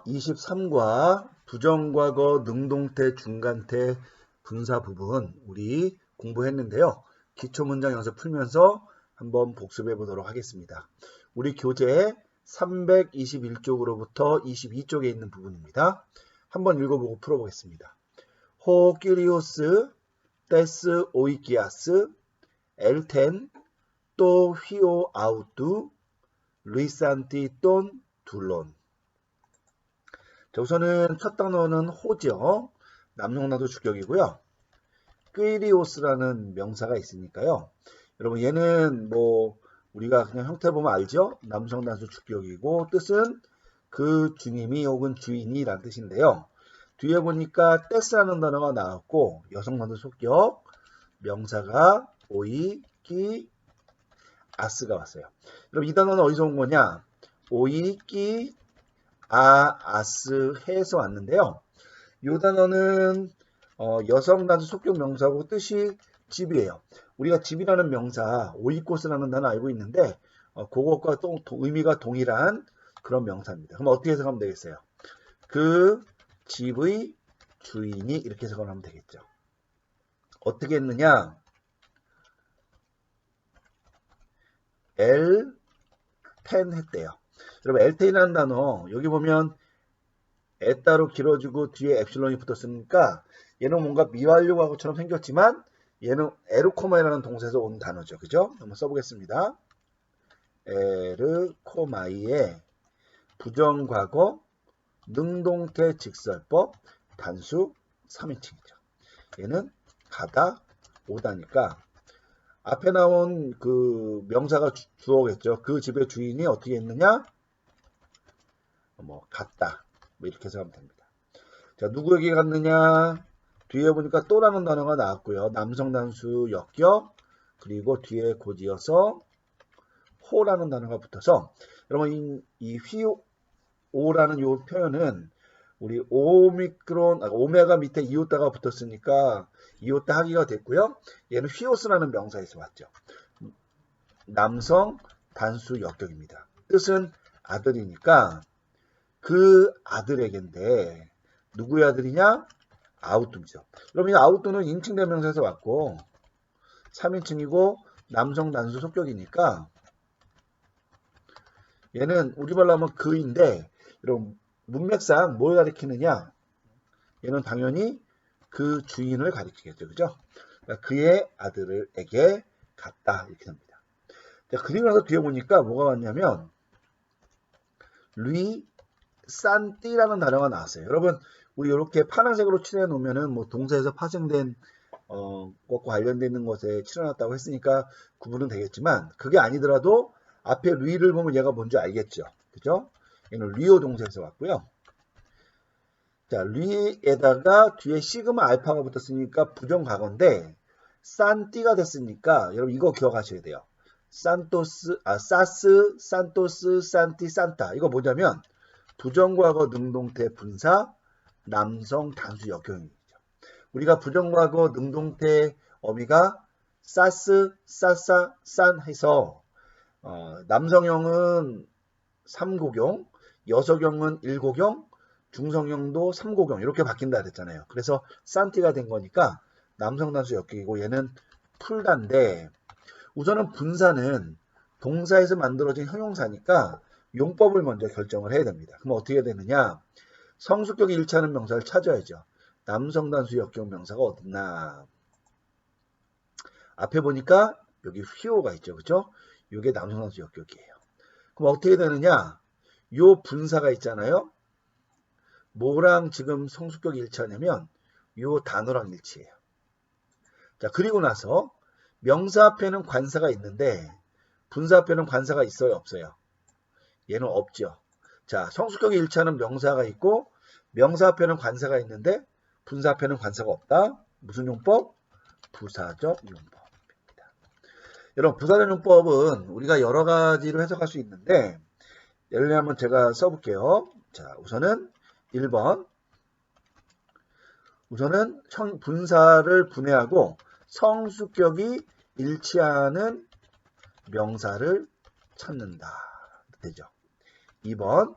23과 부정과거, 능동태, 중간태, 분사 부분 우리 공부했는데요. 기초문장 연습 풀면서 한번 복습해 보도록 하겠습니다. 우리 교재 321쪽으로부터 22쪽에 있는 부분입니다. 한번 읽어보고 풀어보겠습니다. 호 끼리오스 테스 오이키아스 엘텐 또 휘오 아우투 루이산티 돈 둘론. 자, 우선은 첫 단어는 호죠. 남용나도 주격이고요. 꾀리오스라는 명사가 있으니까요. 여러분 얘는 뭐 우리가 그냥 형태 보면 알죠? 남성단수 주격이고 뜻은 그 주님이 혹은 주인이란 뜻인데요. 뒤에 보니까 떼스라는 단어가 나왔고 여성단수 속격 명사가 오이, 끼, 아스가 왔어요. 여러분 이 단어는 어디서 온 거냐? 오이, 끼, 아스 해서 왔는데요. 이 단어는 여성 단수 속격 명사고 뜻이 집이에요. 우리가 집이라는 명사 오이코스라는 단어 알고 있는데 그것과 또 의미가 동일한 그런 명사입니다. 그럼 어떻게 해석하면 되겠어요? 그 집의 주인이 이렇게 해석을 하면 되겠죠. 어떻게 했느냐? 엘텐 했대요. 여러분 엘텐이라는 단어 여기 보면 에 따로 길어지고 뒤에 엡실론이 붙었으니까 얘는 뭔가 미완료하고처럼 생겼지만 얘는 에르코마이라는 동사에서 온 단어죠. 그죠? 한번 써보겠습니다. 에르코마이의 부정과거 능동태 직설법 단수 3인칭이죠. 얘는 가다 오다니까 앞에 나온 그 명사가 주어겠죠. 그 집의 주인이 어떻게 했느냐? 갔다. 이렇게 해서 하면 됩니다. 자, 누구에게 갔느냐? 뒤에 보니까 또라는 단어가 나왔고요. 남성 단수 역격 그리고 뒤에 곧이어서 호라는 단어가 붙어서 여러분 이 휘오라는 이 표현은 우리 오메가 밑에 이오따가 붙었으니까 이오따 하기가 됐고요. 얘는 휘오스라는 명사에서 왔죠. 남성 단수 역격입니다. 뜻은 아들이니까 그 아들에게인데 누구의 아들이냐? 아우뚜죠. 여러분 이 아우뚜는 인칭 대명사에서 왔고 3인칭이고 남성 단수 속격이니까 얘는 우리말로 하면 그인데 여러분 문맥상 뭘 가리키느냐? 얘는 당연히 그 주인을 가리키겠죠. 그죠? 그러니까 그의 아들에게 갔다 이렇게 됩니다. 자, 그리고 나서 뒤에 보니까 뭐가 왔냐면 루이 산띠라는 단어가 나왔어요. 여러분 우리 이렇게 파란색으로 칠해 놓으면은 뭐 동사에서 파생된 것과 관련되는 것에 칠해놨다고 했으니까 구분은 되겠지만 그게 아니더라도 앞에 루이를 보면 얘가 뭔지 알겠죠. 그죠? 얘는 리오 동사에서 왔고요. 자, 루이에다가 뒤에 시그마 알파가 붙었으니까 부정과거인데 산띠가 됐으니까 여러분 이거 기억하셔야 돼요. 사스, 산토스, 산티, 산타. 이거 뭐냐면 부정과거 능동태 분사 남성 단수 역형이죠. 우리가 부정과거 능동태 어미가 사스, 사사, 산 해서 남성형은 3고경, 여성형은 1고경, 중성형도 3고경 이렇게 바뀐다 그랬잖아요. 그래서 산티가 된 거니까 남성 단수 역격이고 얘는 풀단데 우선은 분사는 동사에서 만들어진 형용사니까 용법을 먼저 결정을 해야 됩니다. 그럼 어떻게 되느냐? 성수격이 일치하는 명사를 찾아야죠. 남성 단수 역격 명사가 어딨나? 앞에 보니까 여기 휘오가 있죠. 그죠? 이게 남성 단수 역격이에요. 그럼 어떻게 되느냐? 요 분사가 있잖아요. 뭐랑 지금 성수격이 일치하냐면 요 단어랑 일치해요. 자, 그리고 나서 명사 앞에는 관사가 있는데 분사 앞에는 관사가 있어요, 없어요? 얘는 없죠. 자, 성수격이 일치하는 명사가 있고 명사 앞에는 관사가 있는데 분사 앞에는 관사가 없다. 무슨 용법? 부사적 용법입니다. 여러분, 부사적 용법은 우리가 여러 가지로 해석할 수 있는데 예를 들면 제가 써볼게요. 자, 우선은 1번. 우선은 분사를 분해하고 성수격이 일치하는 명사를 찾는다. 되죠. 2번.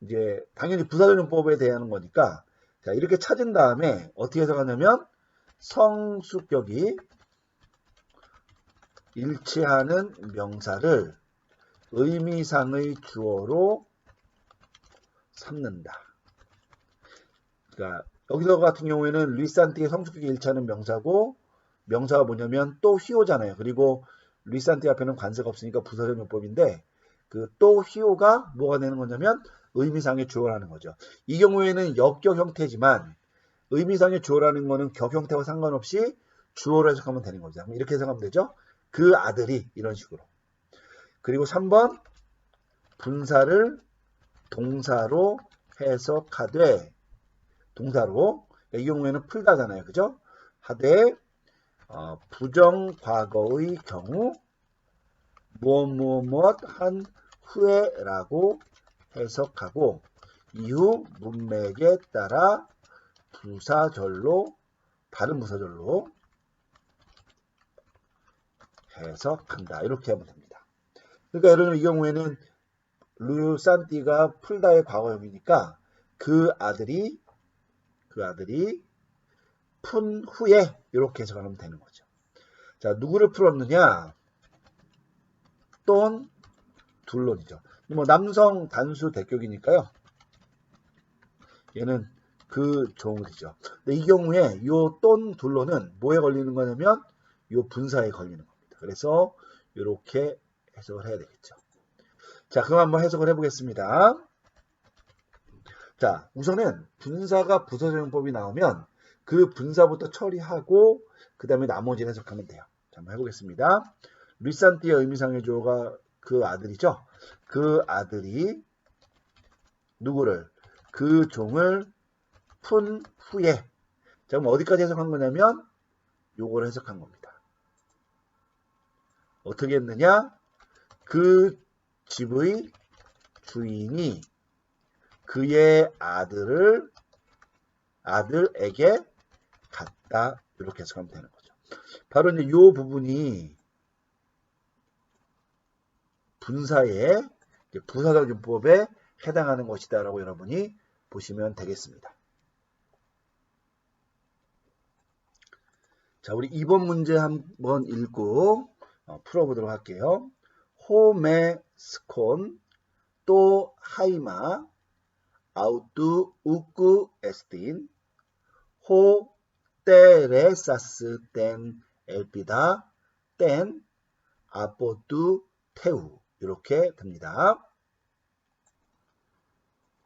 이제 당연히 부사적용법에 대한 거니까 자, 이렇게 찾은 다음에 어떻게 해석하냐면 성수격이 일치하는 명사를 의미상의 주어로 삼는다. 그러니까 여기서 같은 경우에는 루이산티의 성수격이 일치하는 명사고 명사가 뭐냐면 또 휘오잖아요. 그리고 루이산티 앞에는 관사가 없으니까 부사적용법인데 그 또 휘오가 뭐가 되는 거냐면 의미상의 주어라는 거죠. 이 경우에는 역격 형태지만 의미상의 주어라는 거는 격 형태와 상관없이 주어로 해석하면 되는 거죠. 이렇게 해석하면 되죠. 그 아들이 이런 식으로. 그리고 3번 분사를 동사로 해석하되 동사로 이 경우에는 풀다잖아요. 그죠? 하되 부정과거의 경우 무엇 한 후에라고 해석하고 이후 문맥에 따라 부사절로 다른 부사절로 해석한다. 이렇게 하면 됩니다. 그러니까 예를 들면 이 경우에는 루산티가 풀다의 과거형이니까 그 아들이 푼 후에 이렇게 해석하면 되는 거죠. 자, 누구를 풀었느냐? 돈 둘론이죠. 뭐 남성 단수 대격이니까요. 얘는 그 종이죠. 근데 이 경우에 요 돈 둘론은 뭐에 걸리는 거냐면 요 분사에 걸리는 겁니다. 그래서 이렇게 해석을 해야 되겠죠. 자, 그럼 한번 해석을 해보겠습니다. 자, 우선은 분사가 부사적용법이 나오면 그 분사부터 처리하고 그 다음에 나머지는 해석하면 돼요. 자, 한번 해보겠습니다. 루이산티의 의미상의 주어가 그 아들이죠. 그 아들이 누구를? 그 종을 푼 후에. 자, 그럼 어디까지 해석한 거냐면 요걸 해석한 겁니다. 어떻게 했느냐? 그 집의 주인이 그의 아들에게 갔다. 이렇게 해석하면 되는 거죠. 바로 이제 요 부분이 분사의 부사적용법에 해당하는 것이다라고 여러분이 보시면 되겠습니다. 자, 우리 2번 문제 한번 읽고 풀어보도록 할게요. 호메스콘 또 하이마 아우투 우쿠 에스틴 호 테레사스 땐 엘피다 땐 아포투 테우 이렇게 됩니다.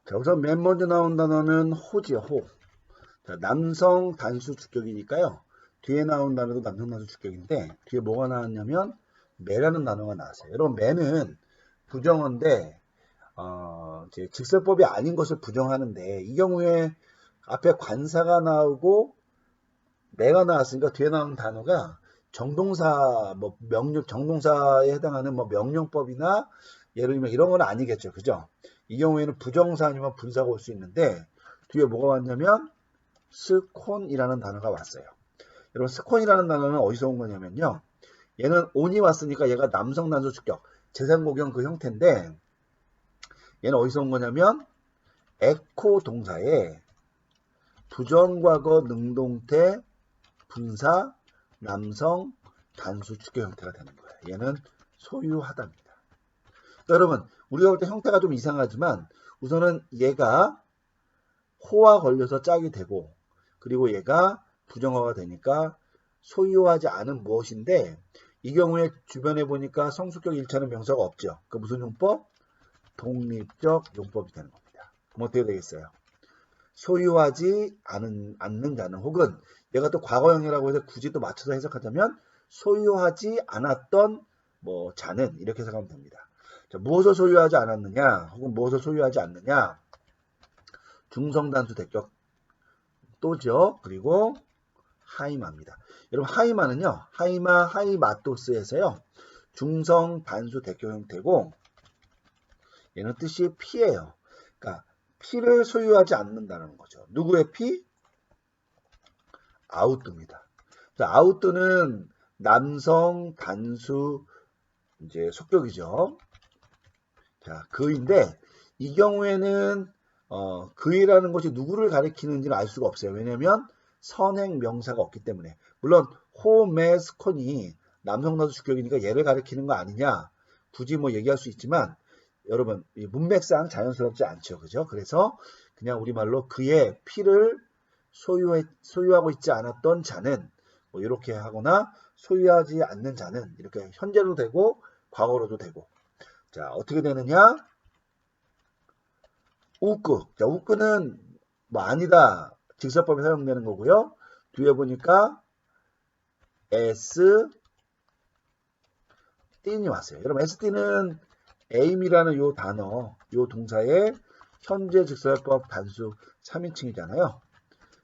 자, 우선 맨 먼저 나온 단어는 호지요. 호. 자, 남성 단수 주격이니까요. 뒤에 나온 단어도 남성 단수 주격인데 뒤에 뭐가 나왔냐면 매라는 단어가 나왔어요. 여러분 매는 부정어인데 이제 직설법이 아닌 것을 부정하는데 이 경우에 앞에 관사가 나오고 매가 나왔으니까 뒤에 나온 단어가 정동사 뭐 정동사에 해당하는 뭐 명령법이나 예를 들면 이런 건 아니겠죠. 그죠? 이 경우에는 부정사 아니면 분사가 올 수 있는데 뒤에 뭐가 왔냐면 스콘이라는 단어가 왔어요. 여러분 스콘이라는 단어는 어디서 온 거냐면요. 얘는 온이 왔으니까 얘가 남성 단수 주격 제3고경 그 형태인데 얘는 어디서 온 거냐면 에코 동사에 부정과거 능동태 분사 남성 단수 주격 형태가 되는 거예요. 얘는 소유하다입니다. 그러니까 여러분 우리가 볼 때 형태가 좀 이상하지만 우선은 얘가 호와 걸려서 짝이 되고 그리고 얘가 부정어가 되니까 소유하지 않은 무엇인데 이 경우에 주변에 보니까 성수격 일치하는 명사가 없죠. 그 무슨 용법? 독립적 용법이 되는 겁니다. 그럼 어떻게 되겠어요? 소유하지 않는 자는 혹은 얘가 또 과거형이라고 해서 굳이 또 맞춰서 해석하자면 소유하지 않았던 뭐 자는 이렇게 해석하면 됩니다. 자, 무엇을 소유하지 않았느냐 혹은 무엇을 소유하지 않느냐 중성단수 대격 또죠. 그리고 하이마입니다. 여러분 하이마는요. 하이마토스에서요. 중성 단수 대격 형태고 얘는 뜻이 피예요. 그러니까 피를 소유하지 않는다는 거죠. 누구의 피? 아우뚜입니다. 아우뚜는 남성 단수 이제 속격이죠. 자, 그인데 이 경우에는 그이라는 것이 누구를 가리키는지는 알 수가 없어요. 왜냐하면 선행 명사가 없기 때문에. 물론 호메스콘이 남성나도 주격이니까 얘를 가리키는 거 아니냐 굳이 뭐 얘기할 수 있지만 여러분 문맥상 자연스럽지 않죠. 그죠? 그래서 그냥 우리말로 그의 피를 소유하고 있지 않았던 자는 뭐 이렇게 하거나 소유하지 않는 자는 이렇게 현재로 되고 과거로도 되고. 자, 어떻게 되느냐? 우끄. 자, 우끄는 뭐 아니다. 직설법에 사용되는 거고요. 뒤에 보니까 S 띠니 왔어요. 여러분 SD는 aim이라는 요 단어, 요 동사의 현재 직설법 단수 3인칭이잖아요.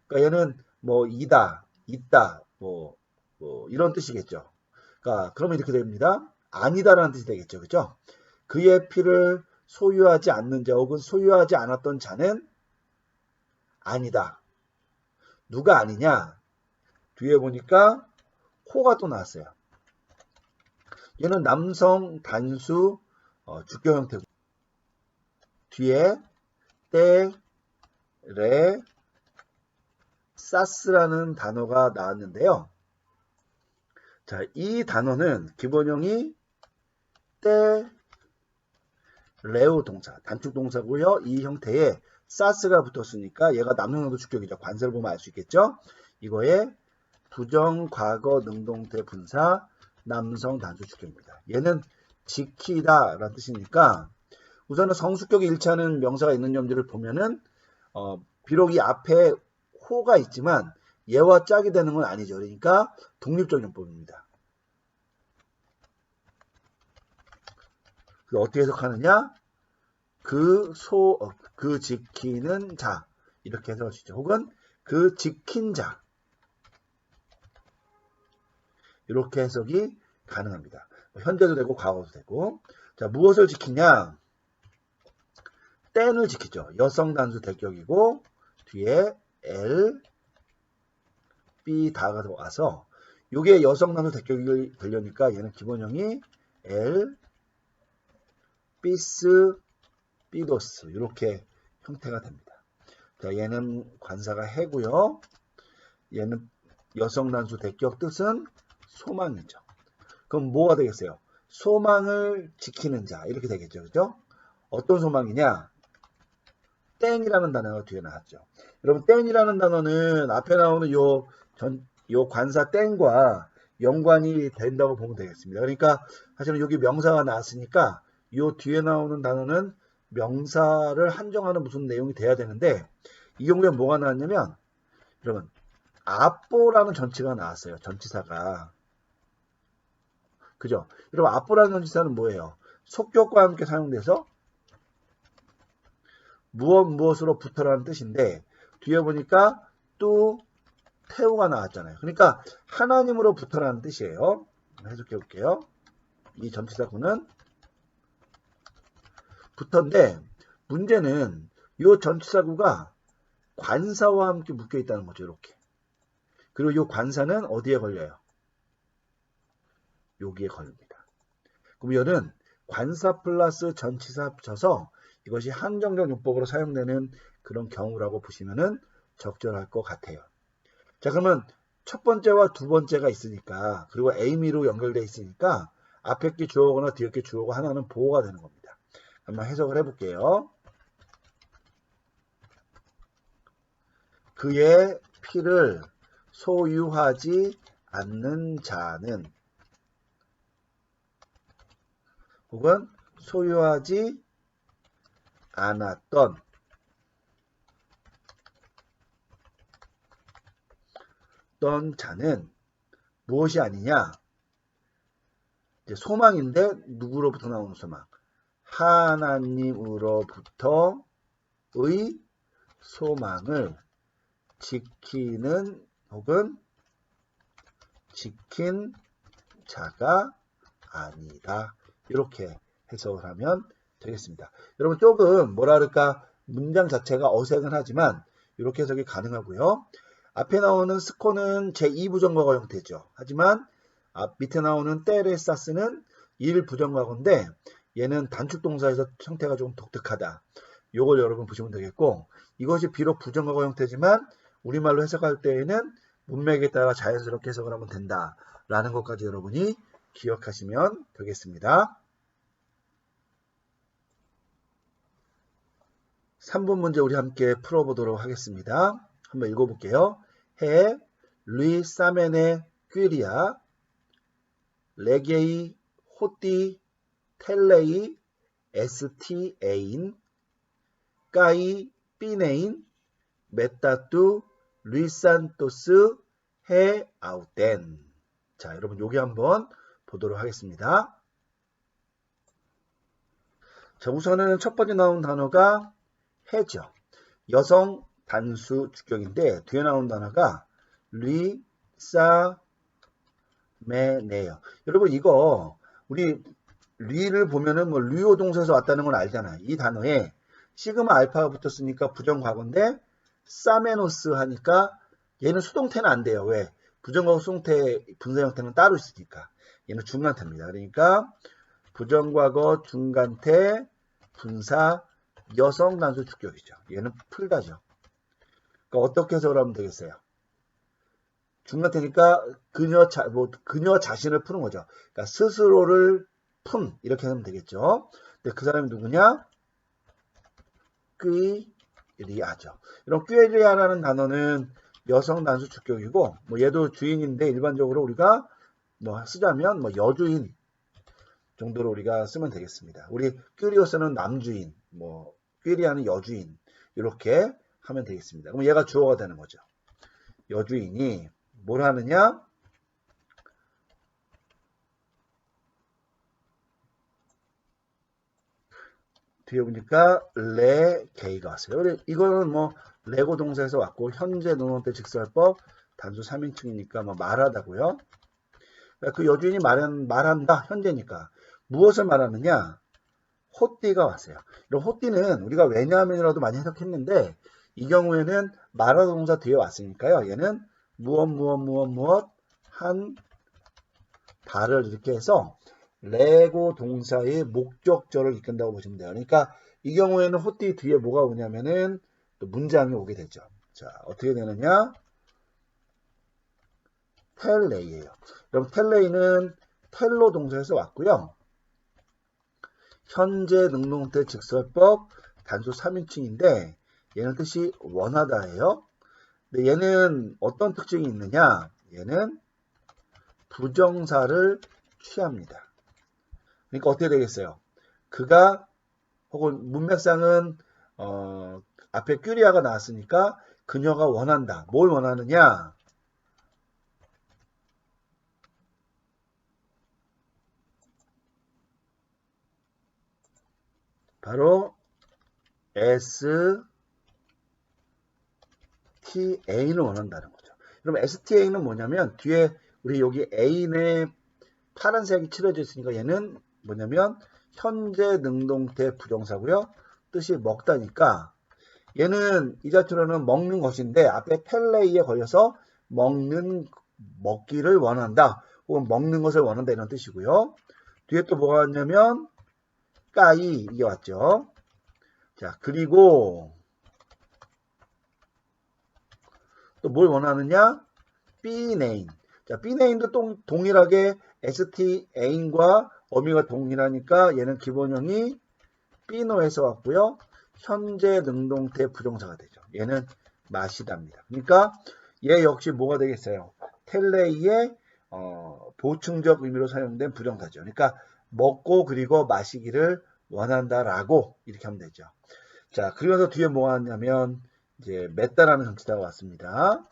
그러니까 얘는 뭐 이다, 있다, 뭐 이런 뜻이겠죠. 그러니까 그러면 이렇게 됩니다. 아니다라는 뜻이 되겠죠. 그죠? 그의 피를 소유하지 않는 자 혹은 소유하지 않았던 자는 아니다. 누가 아니냐? 뒤에 보니까 호가 또 나왔어요. 얘는 남성 단수 주격 형태고 뒤에 때, 레, 사스라는 단어가 나왔는데요. 자, 이 단어는 기본형이 때, 레오 동사, 단축 동사고요. 이 형태에 사스가 붙었으니까 얘가 남성형도 주격이죠. 관세를 보면 알 수 있겠죠. 이거에 부정, 과거, 능동태, 분사, 남성 단수 주격입니다. 얘는 지키다 라는 뜻이니까 우선은 성수격이 일치하는 명사가 있는 점들을 보면은 비록 이 앞에 호가 있지만 얘와 짝이 되는 건 아니죠. 그러니까 독립적 용법입니다. 어떻게 해석하느냐? 그 지키는 자 이렇게 해석할 수 있죠. 혹은 그 지킨 자 이렇게 해석이 가능합니다. 현재도 되고 과거도 되고. 자, 무엇을 지키냐? 땐을 지키죠. 여성 단수 대격이고 뒤에 L, B 다가 와서 이게 여성 단수 대격이 되려니까 얘는 기본형이 L, 비스, 비도스 이렇게 형태가 됩니다. 자, 얘는 관사가 해고요. 얘는 여성 단수 대격 뜻은 소망이죠. 그럼 뭐가 되겠어요? 소망을 지키는 자 이렇게 되겠죠. 그죠? 어떤 소망이냐? 땡이라는 단어가 뒤에 나왔죠. 여러분 땡이라는 단어는 앞에 나오는 요 관사 땡과 연관이 된다고 보면 되겠습니다. 그러니까 사실은 여기 명사가 나왔으니까 요 뒤에 나오는 단어는 명사를 한정하는 무슨 내용이 돼야 되는데 이 경우에 뭐가 나왔냐면 여러분 아뽀라는 전치가 나왔어요. 전치사가. 그죠? 여러분 아뽀라는 전치사는 뭐예요? 속격과 함께 사용돼서 무엇으로 붙어라는 뜻인데 뒤에 보니까 또 태우가 나왔잖아요. 그러니까 하나님으로 붙어라는 뜻이에요. 해석해 볼게요. 이 전치사구는 붙어인데 문제는 이 전치사구가 관사와 함께 묶여 있다는 거죠. 이렇게. 그리고 이 관사는 어디에 걸려요? 여기에 걸립니다. 그럼 이거는 관사 플러스 전치사 합쳐서 이것이 한정적 용법으로 사용되는 그런 경우라고 보시면 적절할 것 같아요. 자, 그러면 첫 번째와 두 번째가 있으니까 그리고 에이미로 연결되어 있으니까 앞에 게 주어거나 뒤에 게 주어가 하나는 보호가 되는 겁니다. 한번 해석을 해볼게요. 그의 피를 소유하지 않는 자는 혹은 소유하지 않았던 자는 무엇이 아니냐? 이제 소망인데 누구로부터 나오는 소망? 하나님으로부터의 소망을 지키는 혹은 지킨 자가 아니다. 이렇게 해석을 하면 되겠습니다. 여러분 조금 뭐라 그럴까 문장 자체가 어색은 하지만 이렇게 해석이 가능하고요. 앞에 나오는 스코는 제2부정과거 형태죠. 하지만 밑에 나오는 테레사스는 1부정과거인데 얘는 단축 동사에서 형태가 좀 독특하다. 요걸 여러분 보시면 되겠고, 이것이 비록 부정과거 형태지만 우리말로 해석할 때에는 문맥에 따라 자연스럽게 해석을 하면 된다 라는 것까지 여러분이 기억하시면 되겠습니다. 3번 문제 우리 함께 풀어보도록 하겠습니다. 한번 읽어볼게요. 해 루이 사멘의 퀴리아 레게이 호띠 텔레이 에스티에인 까이 삐네인 메타뚜 루이산토스 해 아우텐. 자, 여러분 여기 한번 보도록 하겠습니다. 자, 우선은 첫 번째 나온 단어가 해죠. 여성 단수 주격인데 뒤에 나온 단어가 리사메네요. 여러분 이거 우리 리를 보면은 뭐 류오 동사에서 왔다는 건 알잖아요. 이 단어에 시그마 알파가 붙었으니까 부정과거인데 사메노스 하니까 얘는 수동태는 안 돼요. 왜? 부정과거 수동태 분사 형태는 따로 있으니까. 얘는 중간태입니다. 그러니까 부정과거 중간태 분사 여성 단수 주격이죠. 얘는 풀다죠. 그러니까 어떻게 해석을 하면 되겠어요? 중간태니까 그녀 자신을 푸는 거죠. 그러니까 스스로를 푼 이렇게 하면 되겠죠. 근데 그 사람이 누구냐? 꾀리아죠. 이런 꾀리아라는 단어는 여성 단수 주격이고, 뭐 얘도 주인인데 일반적으로 우리가 뭐 쓰자면 뭐 여주인 정도로 우리가 쓰면 되겠습니다. 우리 꾀리오스는 남주인, 뭐 꾀리아는 여주인 이렇게 하면 되겠습니다. 그럼 얘가 주어가 되는 거죠. 여주인이 뭘 하느냐? 뒤에 보니까 레게이가 왔어요. 이거는 뭐 레고 동사에서 왔고 현재 능동태 직설법 단수 3인칭이니까 뭐 말하다고요. 그 여주인이 말한다 현재니까 무엇을 말하느냐? 호띠가 왔어요. 이런 호띠는 우리가 왜냐하면이라도 많이 해석했는데 이 경우에는 말하다 동사 뒤에 왔으니까요. 얘는 무엇 한 달을 이렇게 해서 레고 동사의 목적절을 이끈다고 보시면 돼요. 그러니까 이 경우에는 호띠 뒤에 뭐가 오냐면은 또 문장이 오게 되죠. 자, 어떻게 되느냐? 텔레이예요. 그럼 텔레이는 텔로 동사에서 왔고요. 현재 능동태 직설법 단수 3인칭인데 얘는 뜻이 원하다예요. 근데 얘는 어떤 특징이 있느냐? 얘는 부정사를 취합니다. 그러니까 어떻게 되겠어요? 그가 혹은 문맥상은 앞에 큐리아가 나왔으니까 그녀가 원한다. 뭘 원하느냐? 바로 STA를 원한다는 거죠. 그럼 STA는 뭐냐면 뒤에 우리 여기 A에 파란색이 칠해져 있으니까 얘는 뭐냐면 현재 능동태 부정사고요. 뜻이 먹다니까 얘는 이 자체로는 먹는 것인데 앞에 텔레이에 걸려서 먹기를 원한다. 혹은 먹는 것을 원한다 이런 뜻이고요. 뒤에 또 뭐가 왔냐면 까이 이게 왔죠. 자, 그리고 또 뭘 원하느냐? B네임. 자, B네임도 동일하게 STA인과 어미가 동일하니까 얘는 기본형이 B노에서 왔고요. 현재 능동태 부정사가 되죠. 얘는 마시다입니다. 그러니까 얘 역시 뭐가 되겠어요? 텔레이의 보충적 의미로 사용된 부정사죠. 그러니까 먹고 그리고 마시기를 원한다라고 이렇게 하면 되죠. 자, 그러면서 뒤에 뭐가 왔냐면 이제 맺다라는 전치사가 왔습니다.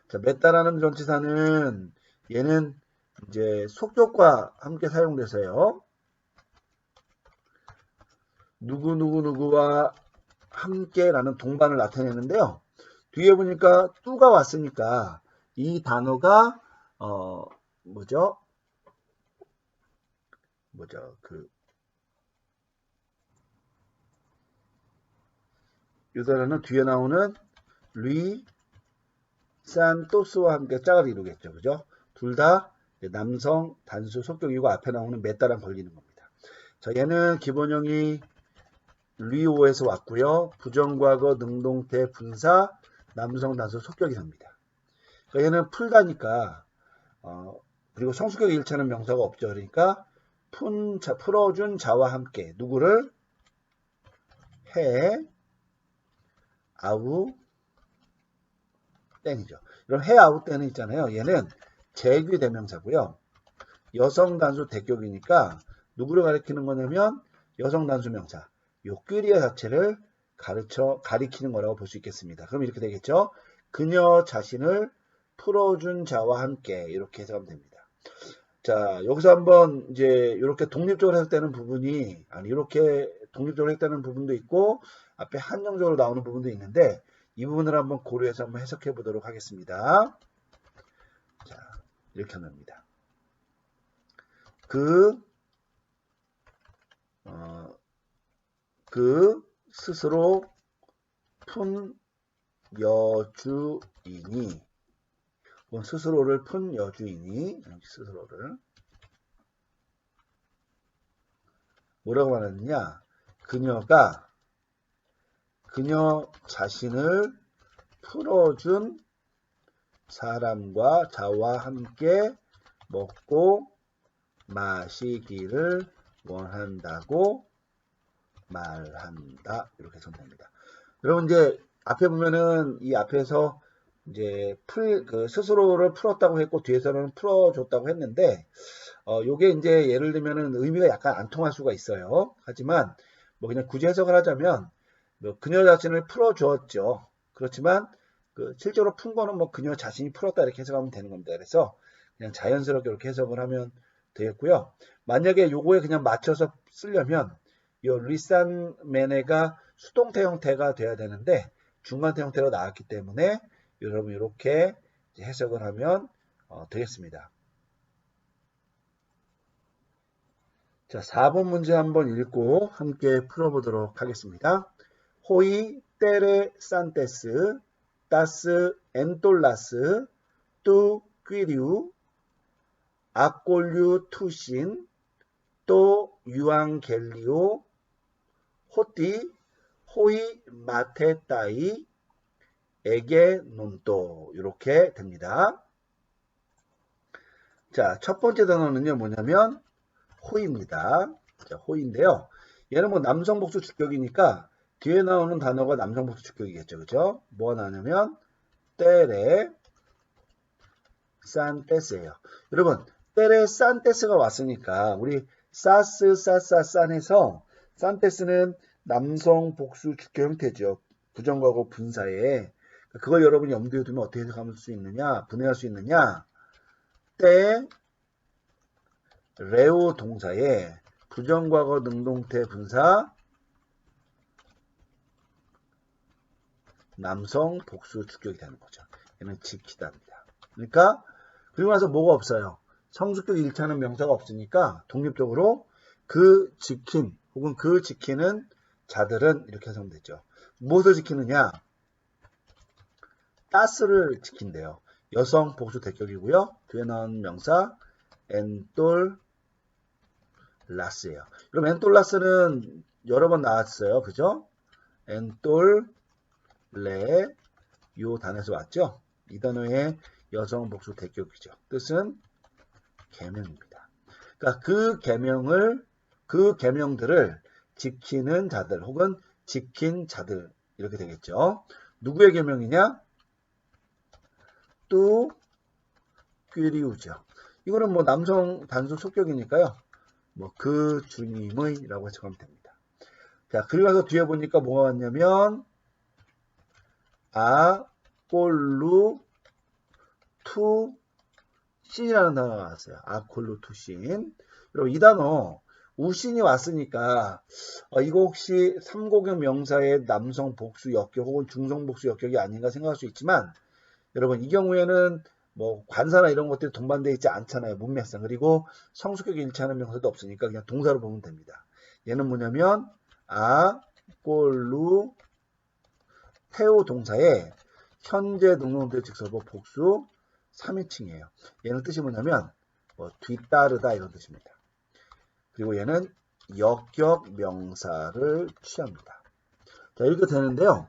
자, 맺다라는 전치사는 얘는 이제 속격과 함께 사용돼서요. 누구와 함께라는 동반을 나타내는데요. 뒤에 보니까 뚜가 왔으니까 이 단어가 뭐죠? 이 단어는 뒤에 나오는 리 산토스와 함께 짝을 이루겠죠. 그죠? 둘 다 남성 단수 속격이고 앞에 나오는 맺다랑 걸리는 겁니다. 자, 얘는 기본형이 리오에서 왔고요. 부정과거 능동태 분사 남성 단수 속격이 됩니다. 그러니까 얘는 풀다니까 그리고 성수격 1차는 명사가 없죠. 그러니까 풀어준 자와 함께 누구를 해 아우 땡이죠. 이런 해 아우 땡은 있잖아요. 얘는 재규 대명사고요. 여성 단수 대격이니까 누구를 가리키는 거냐면 여성 단수 명사. 요 꾀리아 자체를 가리키는 거라고 볼 수 있겠습니다. 그럼 이렇게 되겠죠. 그녀 자신을 풀어준 자와 함께 이렇게 해석하면 됩니다. 자, 여기서 한번 이제 이렇게 독립적으로 해석되는 부분이 이렇게 독립적으로 해석되는 부분도 있고 앞에 한정적으로 나오는 부분도 있는데 이 부분을 한번 고려해서 한번 해석해 보도록 하겠습니다. 자, 이렇게 합니다. 그 스스로 푼 여주인이 스스로를 푼 여주인이 스스로를 뭐라고 말하느냐? 그녀가 그녀 자신을 풀어준 사람과 자와 함께 먹고 마시기를 원한다고 말한다. 이렇게 해석됩니다. 여러분 이제 앞에 보면은 이 앞에서 이제 스스로를 풀었다고 했고 뒤에서는 풀어줬다고 했는데 요게 이제 예를 들면은 의미가 약간 안 통할 수가 있어요. 하지만 뭐 그냥 굳이 해석을 하자면 뭐 그녀 자신을 풀어주었죠. 그렇지만 실제로 푼 거는 뭐 그녀 자신이 풀었다 이렇게 해석하면 되는 겁니다. 그래서 그냥 자연스럽게 이렇게 해석을 하면 되겠고요. 만약에 요거에 그냥 맞춰서 쓰려면 요 리산 메네가 수동태 형태가 돼야 되는데 중간태 형태로 나왔기 때문에 여러분 이렇게 해석을 하면 되겠습니다. 자, 4번 문제 한번 읽고 함께 풀어보도록 하겠습니다. 호이 테레 산테스 따스 엔톨라스 뚜 퀴리우 아꼴류 투신 또 유앙겔리오 호띠 호이 마테따이 에게 논또 이렇게 됩니다. 자, 첫 번째 단어는요 뭐냐면 호입니다. 자, 호인데요. 얘는 뭐 남성 복수 주격이니까 뒤에 나오는 단어가 남성 복수 주격이겠죠. 그죠? 뭐가 나오냐면 테레 산테스예요. 여러분 테레 산테스가 왔으니까 우리 사스 사사산해서 산테스는 남성 복수 주격 형태죠. 부정과거 분사에 그걸 여러분이 염두에 두면 어떻게 해석할 수 있느냐, 분해할 수 있느냐. 때 레오 동사에 부정과거 능동태 분사 남성 복수 주격이 되는 거죠. 얘는 지키다입니다. 그러니까 그리고 나서 뭐가 없어요. 성수격 1차는 명사가 없으니까 독립적으로 그 지킨 혹은 그 지키는 자들은 이렇게 해석하면 되죠. 무엇을 지키느냐? 따스를 지킨대요. 여성 복수 대격이고요. 뒤에 나온 명사 엔톨라스예요. 그럼 엔톨라스는 여러 번 나왔어요. 그죠? 엔톨레 요 단에서 왔죠. 이 단어의 여성 복수 대격이죠. 뜻은 계명입니다. 그러니까 그 계명들을 지키는 자들 혹은 지킨 자들 이렇게 되겠죠. 누구의 계명이냐? 뚜 퀴리우죠. 이거는 뭐 남성 단수 속격이니까요. 뭐 그 주님의 라고 해석하면 됩니다. 자, 그리고 나서 뒤에 보니까 뭐가 왔냐면 아꼴루 투 신이라는 단어가 나왔어요. 아콜루 투신. 여러분 이 단어 우신이 왔으니까 이거 혹시 3고경 명사의 남성 복수 역격 혹은 중성 복수 역격이 아닌가 생각할 수 있지만 여러분 이 경우에는 뭐 관사나 이런 것들이 동반되어 있지 않잖아요. 문맥상. 그리고 성수격이 일치하는 명사도 없으니까 그냥 동사로 보면 됩니다. 얘는 뭐냐면 아꼴루 테오 동사의 현재 능동태 직설보 복수 3인칭이에요. 얘는 뜻이 뭐냐면 뒤따르다 이런 뜻입니다. 그리고 얘는 역격 명사를 취합니다. 자, 이렇게 되는데요.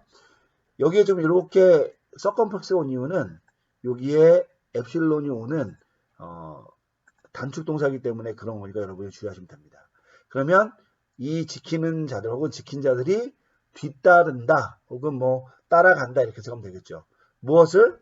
여기에 좀 이렇게 서컴플렉스가 온 이유는 여기에 엡실론이 오는 단축 동사이기 때문에 그런 거니까 여러분이 주의하시면 됩니다. 그러면 이 지키는 자들 혹은 지킨 자들이 뒤따른다 혹은 뭐 따라간다 이렇게 생각하면 되겠죠. 무엇을?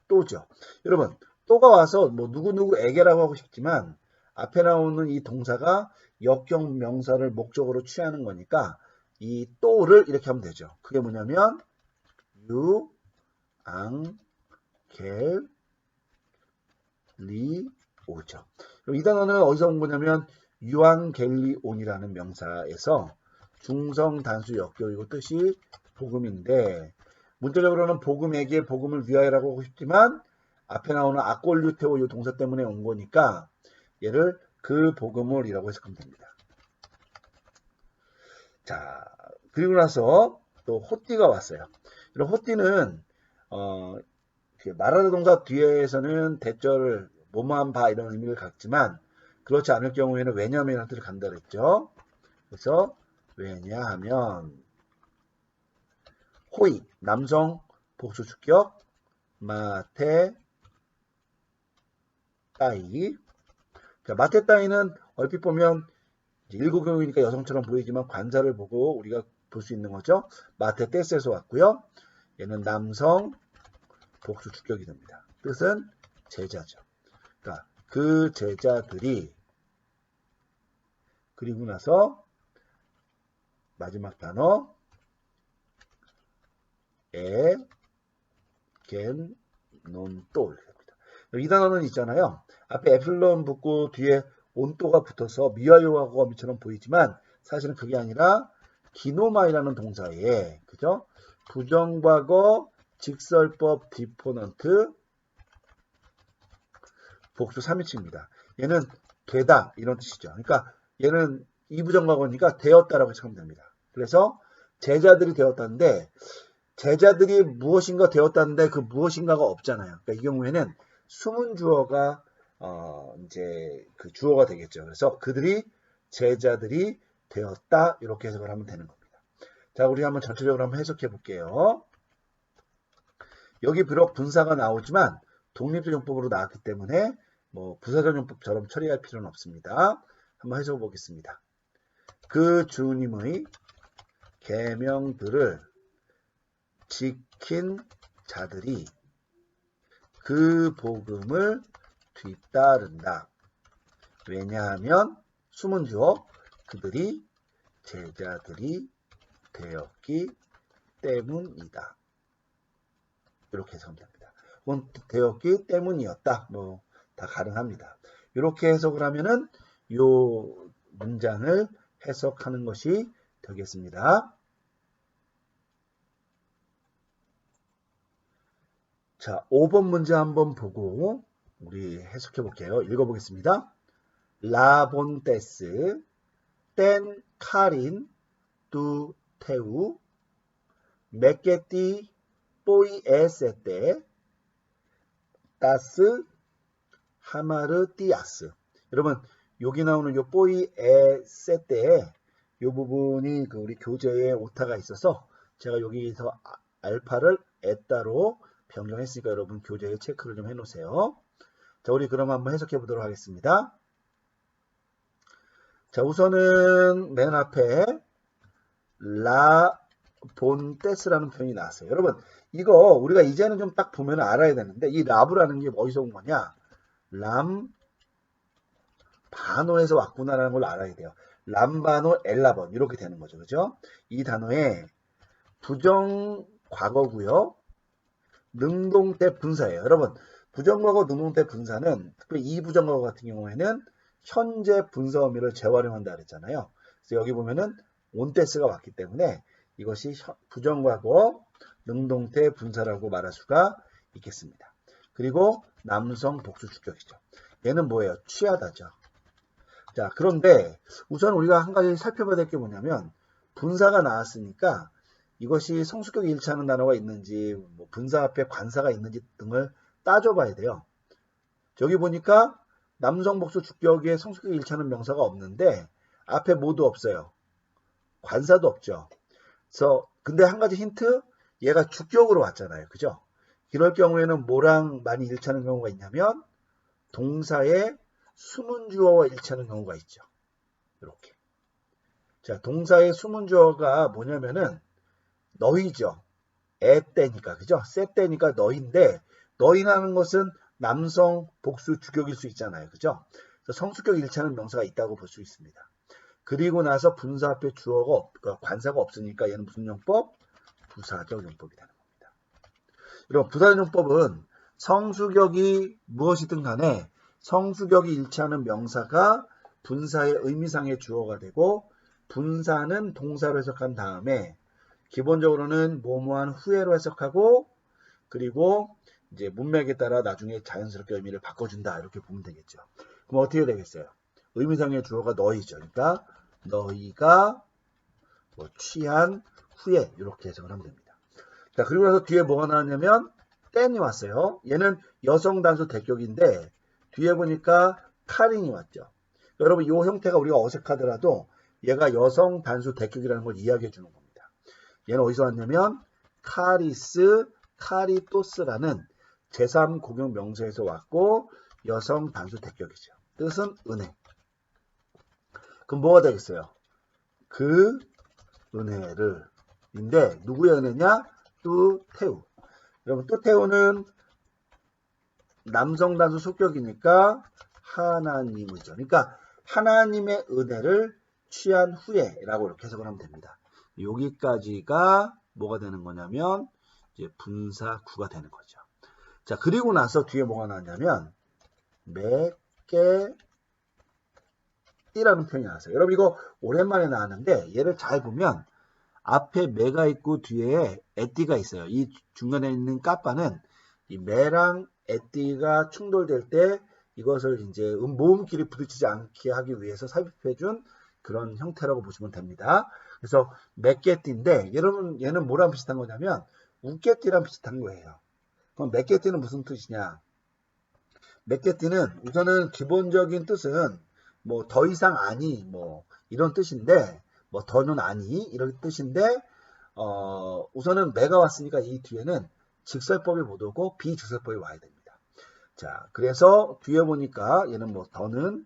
또죠. 여러분 또가 와서 뭐 누구누구에게라고 하고 싶지만 앞에 나오는 이 동사가 역격 명사를 목적으로 취하는 거니까 이 또를 이렇게 하면 되죠. 그게 뭐냐면 you, ang, gel, 리, 오죠. 그럼 이 단어는 어디서 온 거냐면 유앙겔리온이라는 명사에서 중성 단수 역격이고 뜻이 복음인데 문자적으로는 복음에게 복음을 위하여라고 하고 싶지만 앞에 나오는 아꼴류테오 이 동사 때문에 온 거니까 얘를 그 복음을이라고 해석하면 됩니다. 자, 그리고 나서 또 호띠가 왔어요. 이런 호띠는 말하는 동사 뒤에서는 대절을 뭐뭐한 바 이런 의미를 갖지만 그렇지 않을 경우에는 왜냐하면 뜻을 간다 그랬죠. 그래서 왜냐하면 호이 남성 복수 주격 마테 따이. 자, 마테 따이는 얼핏 보면 일고경이니까 여성처럼 보이지만 관사를 보고 우리가 볼 수 있는 거죠. 마테 떼스에서 왔고요. 얘는 남성 복수 주격이 됩니다. 뜻은 제자죠. 그러니까 그 제자들이 그리고 나서 마지막 단어 겐, 논, 또 이렇게 됩니다. 이 단어는 있잖아요. 앞에 에플론 붙고 뒤에 온또가 붙어서 미와요하고 어미처럼 보이지만 사실은 그게 아니라 기노마이라는 동사에 그죠? 부정과거 직설법 디포넌트 복수 3인칭입니다. 얘는 되다 이런 뜻이죠. 그러니까 얘는 이부정과거니까 되었다라고 생각하면 됩니다. 그래서 제자들이 되었다는데 제자들이 무엇인가 되었다는데 그 무엇인가가 없잖아요. 그러니까 이 경우에는 숨은 주어가 이제 그 주어가 되겠죠. 그래서 그들이 제자들이 되었다 이렇게 해석을 하면 되는 겁니다. 자, 우리 한번 전체적으로 한번 해석해 볼게요. 여기 비록 분사가 나오지만 독립적 용법으로 나왔기 때문에 뭐 부사적 용법처럼 처리할 필요는 없습니다. 한번 해석해 보겠습니다. 그 주님의 계명들을 지킨 자들이 그 복음을 뒤따른다. 왜냐하면 숨은 주어 그들이 제자들이 되었기 때문이다. 이렇게 해석하면 됩니다. 혹은 되었기 때문이었다. 뭐 다 가능합니다. 이렇게 해석을 하면은 이 문장을 해석하는 것이 되겠습니다. 자, 5번 문제 한번 보고 우리 해석해 볼게요. 읽어보겠습니다. 라본테스 땐 카린 두 테우 메케티 뽀이 에세테 따스 하마르 띠아스. 여러분 여기 나오는 요 뽀이 에세테에 요 부분이 그 우리 교재에 오타가 있어서 제가 여기서 알파를 에따로 변경했으니까 여러분 교재에 체크를 좀 해놓으세요. 자, 우리 그럼 한번 해석해 보도록 하겠습니다. 자, 우선은 맨 앞에 라 본테스라는 표현이 나왔어요. 여러분 이거 우리가 이제는 좀 딱 보면 알아야 되는데 이 라브라는 게 어디서 온 거냐? 람 바노에서 왔구나라는 걸 알아야 돼요. 람바노 엘라번 이렇게 되는 거죠. 그죠? 이 단어에 부정 과거고요. 능동태 분사예요. 여러분 부정과거 능동태 분사는 특히 이 부정과거 같은 경우에는 현재 분사 의미를 재활용한다 그랬잖아요. 그래서 여기 보면은 온테스가 왔기 때문에 이것이 부정과거 능동태 분사라고 말할 수가 있겠습니다. 그리고 남성 복수 주격이죠. 얘는 뭐예요? 취하다죠. 자, 그런데 우선 우리가 한 가지 살펴봐야 될 게 뭐냐면 분사가 나왔으니까 이것이 성수격이 일치하는 단어가 있는지 뭐 분사 앞에 관사가 있는지 등을 따져봐야 돼요. 저기 보니까 남성 복수 주격에 성수격 일치하는 명사가 없는데 앞에 뭐도 없어요. 관사도 없죠. 그래서 근데 한 가지 힌트, 얘가 주격으로 왔잖아요. 그죠? 이럴 경우에는 뭐랑 많이 일치하는 경우가 있냐면 동사의 수문주어와 일치하는 경우가 있죠. 이렇게. 자, 동사의 수문주어가 뭐냐면은 너희죠. 애 때니까, 그죠? 세 때니까 너희인데, 너희라는 것은 남성 복수 주격일 수 있잖아요. 그죠? 그래서 성수격 일치하는 명사가 있다고 볼 수 있습니다. 그리고 나서 분사 앞에 주어가 관사가 없으니까 얘는 무슨 용법? 부사적 용법이 되는 겁니다. 여러분, 부사적 용법은 성수격이 무엇이든 간에 성수격이 일치하는 명사가 분사의 의미상의 주어가 되고 분사는 동사로 해석한 다음에 기본적으로는 뭐뭐한 후에로 해석하고 그리고 이제 문맥에 따라 나중에 자연스럽게 의미를 바꿔준다 이렇게 보면 되겠죠. 그럼 어떻게 되겠어요? 의미상의 주어가 너희죠. 그러니까 너희가 뭐 취한 후에 이렇게 해석을 하면 됩니다. 자, 그리고 나서 뒤에 뭐가 나왔냐면 땐이 왔어요. 얘는 여성 단수 대격인데 뒤에 보니까 카린이 왔죠. 여러분 이 형태가 우리가 어색하더라도 얘가 여성 단수 대격이라는 걸 이야기해 주는 겁니다. 얘는 어디서 왔냐면 카리스, 카리토스라는 제3공용 명사에서 왔고 여성 단수 대격이죠. 뜻은 은혜. 그럼 뭐가 되겠어요? 그 은혜를 인데 누구의 은혜냐? 뚜테우. 여러분 뚜테우는 남성 단수 속격이니까 하나님이죠. 그러니까 하나님의 은혜를 취한 후에 라고 이렇게 해석을 하면 됩니다. 여기까지가 뭐가 되는 거냐면 이제 분사 구가 되는 거죠. 자, 그리고 나서 뒤에 뭐가 나왔냐면 몇개띠라는 표현이 나왔어요. 여러분 이거 오랜만에 나왔는데 얘를 잘 보면 앞에 매가 있고 뒤에 에띠가 있어요. 이 중간에 있는 까빠는 이 매랑 에띠가 충돌될 때 이것을 이제 모음끼리 부딪히지 않게 하기 위해서 삽입해준 그런 형태라고 보시면 됩니다. 그래서 몇개띠인데 여러분 얘는 뭐랑 비슷한 거냐면 웃개띠랑 비슷한 거예요. 그럼 몇개띠는 무슨 뜻이냐? 몇개띠는 우선은 기본적인 뜻은 뭐 더 이상 아니 뭐 이런 뜻인데 뭐 더는 아니 이런 뜻인데 우선은 매가 왔으니까 이 뒤에는 직설법이 못 오고 비직설법이 와야 됩니다. 자, 그래서 뒤에 보니까 얘는 뭐 더는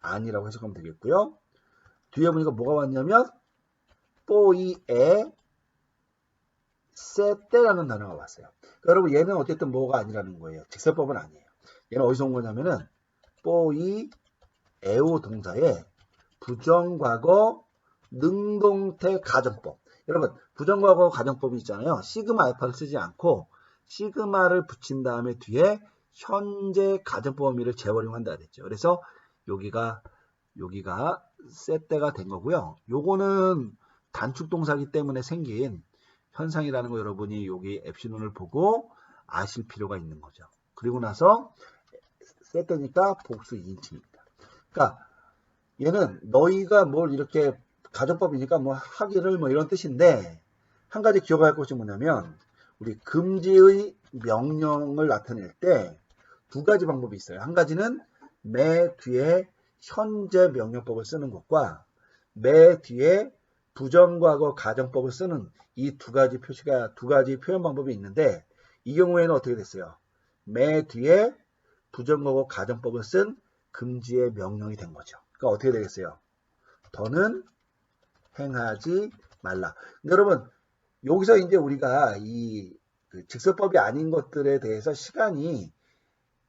아니라고 해석하면 되겠고요. 뒤에 보니까 뭐가 왔냐면 뽀이에 세때라는 단어가 왔어요. 그러니까 여러분 얘는 어쨌든 뭐가 아니라는 거예요. 직설법은 아니에요. 얘는 어디서 온 거냐면은 뽀이 에오 동사에 부정과거 능동태 가정법. 여러분 부정과거 가정법이 있잖아요. 시그마 알파를 쓰지 않고 시그마를 붙인 다음에 뒤에 현재 가정법 의미를 재활용한다 그랬죠. 그래서 여기가 세때가 된 거고요. 요거는 단축 동사기 때문에 생긴 현상이라는 거 여러분이 여기 엡시론을 보고 아실 필요가 있는 거죠. 그리고 나서 세때니까 복수 2인칭입니다. 그러니까 얘는 너희가 뭘 이렇게 가정법이니까 뭐 하기를 뭐 이런 뜻인데 한 가지 기억할 것이 뭐냐면 우리 금지의 명령을 나타낼 때 두 가지 방법이 있어요. 한 가지는 매 뒤에 현재 명령법을 쓰는 것과 매 뒤에 부정과거 가정법을 쓰는 이 두 가지 표현 방법이 있는데 이 경우에는 어떻게 됐어요? 매 뒤에 부정과거 가정법을 쓴 금지의 명령이 된 거죠. 그러니까 어떻게 되겠어요? 더는 행하지 말라. 근데 여러분 여기서 이제 우리가 이 직설법이 아닌 것들에 대해서 시간이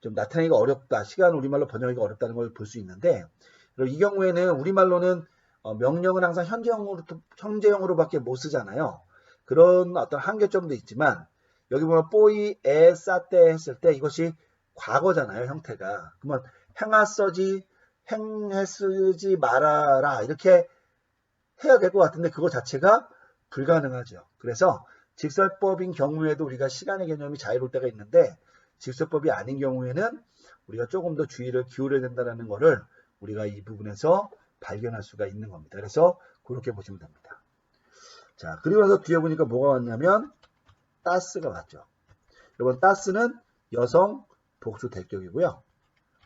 좀 나타내기가 어렵다. 시간 우리말로 번역하기가 어렵다는 걸 볼 수 있는데 이 경우에는 우리말로는 명령은 항상 현재형으로밖에 못 쓰잖아요. 그런 어떤 한계점도 있지만 여기 보면 뽀이 에 싸때 했을 때 이것이 과거잖아요. 형태가. 그러면 행하서지 행했으지 말아라 이렇게 해야 될 것 같은데 그거 자체가 불가능하죠. 그래서 직설법인 경우에도 우리가 시간의 개념이 자유로울 때가 있는데 직설법이 아닌 경우에는 우리가 조금 더 주의를 기울여야 된다는 것을 우리가 이 부분에서 발견할 수가 있는 겁니다. 그래서 그렇게 보시면 됩니다. 자, 그리고 나서 뒤에 보니까 뭐가 왔냐면 따스가 왔죠. 여러분 따스는 여성 복수 대격이고요.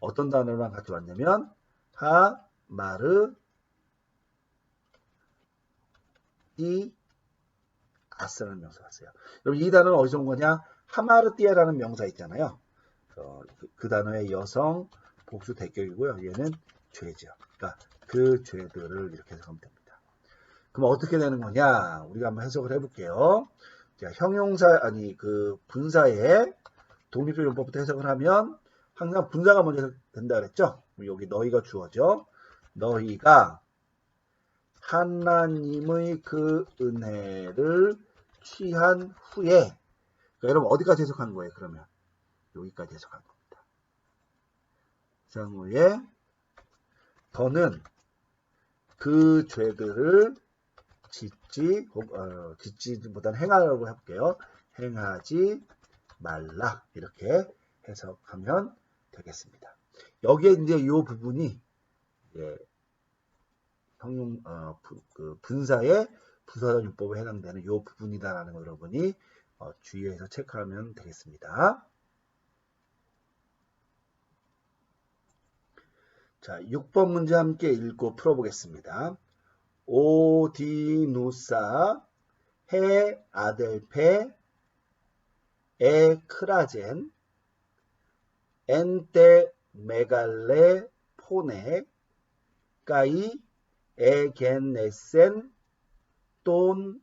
어떤 단어랑 같이 왔냐면 하마르 띠 아스라는 명사가 왔어요. 여러분 이 단어는 어디서 온 거냐? 하마르띠에라는 명사 있잖아요. 그 단어의 여성 복수 대격이고요. 얘는 죄죠. 그러니까 그 죄들을 이렇게 해석하면 됩니다. 그럼 어떻게 되는 거냐? 우리가 한번 해석을 해볼게요. 자, 형용사 아니 그 분사의 독립조용법부터 해석을 하면 항상 분사가 먼저 된다 그랬죠? 여기 너희가 주어져. 너희가 하나님의 그 은혜를 취한 후에 그러니까 여러분 어디까지 해석한 거예요? 그러면 여기까지 해석한 겁니다. 후에 더는 그 죄들을 짓지보다는 행하라고 해볼게요. 행하지 말라 이렇게 해석하면 되겠습니다. 여기에 이제 이 부분이 분사의 부사전용법에 해당되는 이 부분이다라는 거 여러분이 주의해서 체크하면 되겠습니다. 자, 6번 문제 함께 읽고 풀어보겠습니다. 오디누사 헤 아델페 에 크라젠 엔테 메갈레 포네 까이 에겐네센 또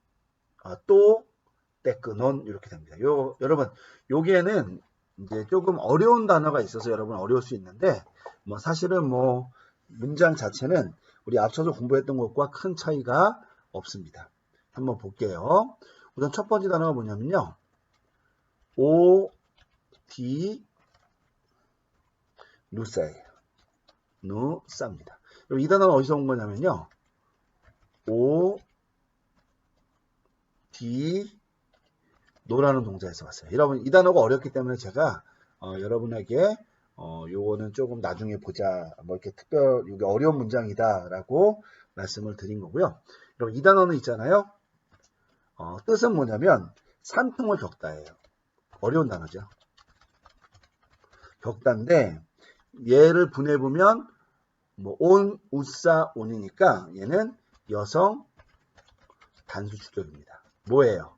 테크논 이렇게 됩니다. 여러분 여기에는 이제 조금 어려운 단어가 있어서 여러분 어려울 수 있는데 뭐 사실은 뭐 문장 자체는 우리 앞서서 공부했던 것과 큰 차이가 없습니다. 한번 볼게요. 우선 첫 번째 단어가 뭐냐면요. 오디 누사예요. 누사입니다. 이 단어는 어디서 온 거냐면요. 오디 노라는 동사에서 왔어요. 여러분 이 단어가 어렵기 때문에 제가 여러분에게 요거는 조금 나중에 보자 뭐 이렇게 이게 어려운 문장이다라고 말씀을 드린 거고요. 여러분 이 단어는 있잖아요. 뜻은 뭐냐면 산통을 겪다예요. 어려운 단어죠. 겪다인데 얘를 분해보면 뭐 온, 우사, 온이니까 얘는 여성 단수 주격입니다. 뭐예요?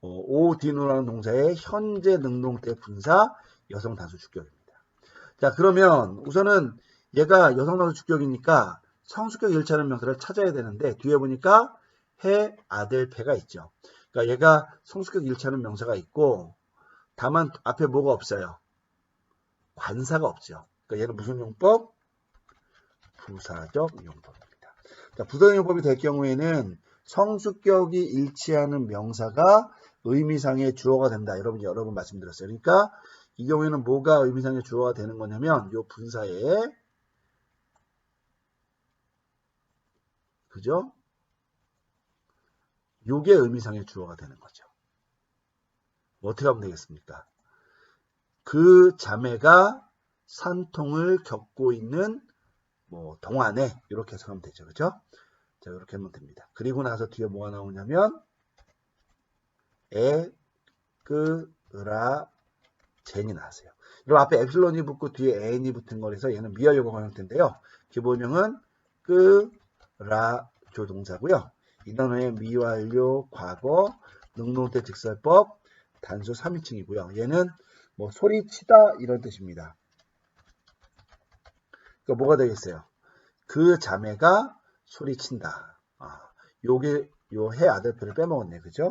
오디노라는 동사의 현재 능동태 분사 여성 단수 주격입니다. 자, 그러면 우선은 얘가 여성 단수 주격이니까 성수격 일치하는 명사를 찾아야 되는데 뒤에 보니까 해, 아델, 페가 있죠. 그러니까 얘가 성수격 일치하는 명사가 있고 다만 앞에 뭐가 없어요? 관사가 없죠. 그러니까 얘는 무슨 용법? 부사적 용법입니다. 자, 부사적 용법이 될 경우에는 성수격이 일치하는 명사가 의미상의 주어가 된다. 여러 번 말씀드렸어요. 그러니까 이 경우에는 뭐가 의미상의 주어가 되는 거냐면 요 분사에 그죠? 요게 의미상의 주어가 되는 거죠. 어떻게 하면 되겠습니까? 그 자매가 산통을 겪고 있는 뭐 동안에 이렇게 해석하면 되죠. 그죠? 자, 이렇게 하면 됩니다. 그리고 나서 뒤에 뭐가 나오냐면 젠이 나왔어요. 그리고 앞에 엡실론이 붙고 뒤에 n이 붙은 거라서 얘는 미완료가 형태인데요. 기본형은 조동사고요. 이 단어의 미완료, 과거, 능동태 직설법, 단수 3인칭이고요. 얘는 뭐 소리치다 이런 뜻입니다. 그러니까 뭐가 되겠어요? 그 자매가 소리친다. 요게 요 해 아델페를 빼먹었네. 그죠?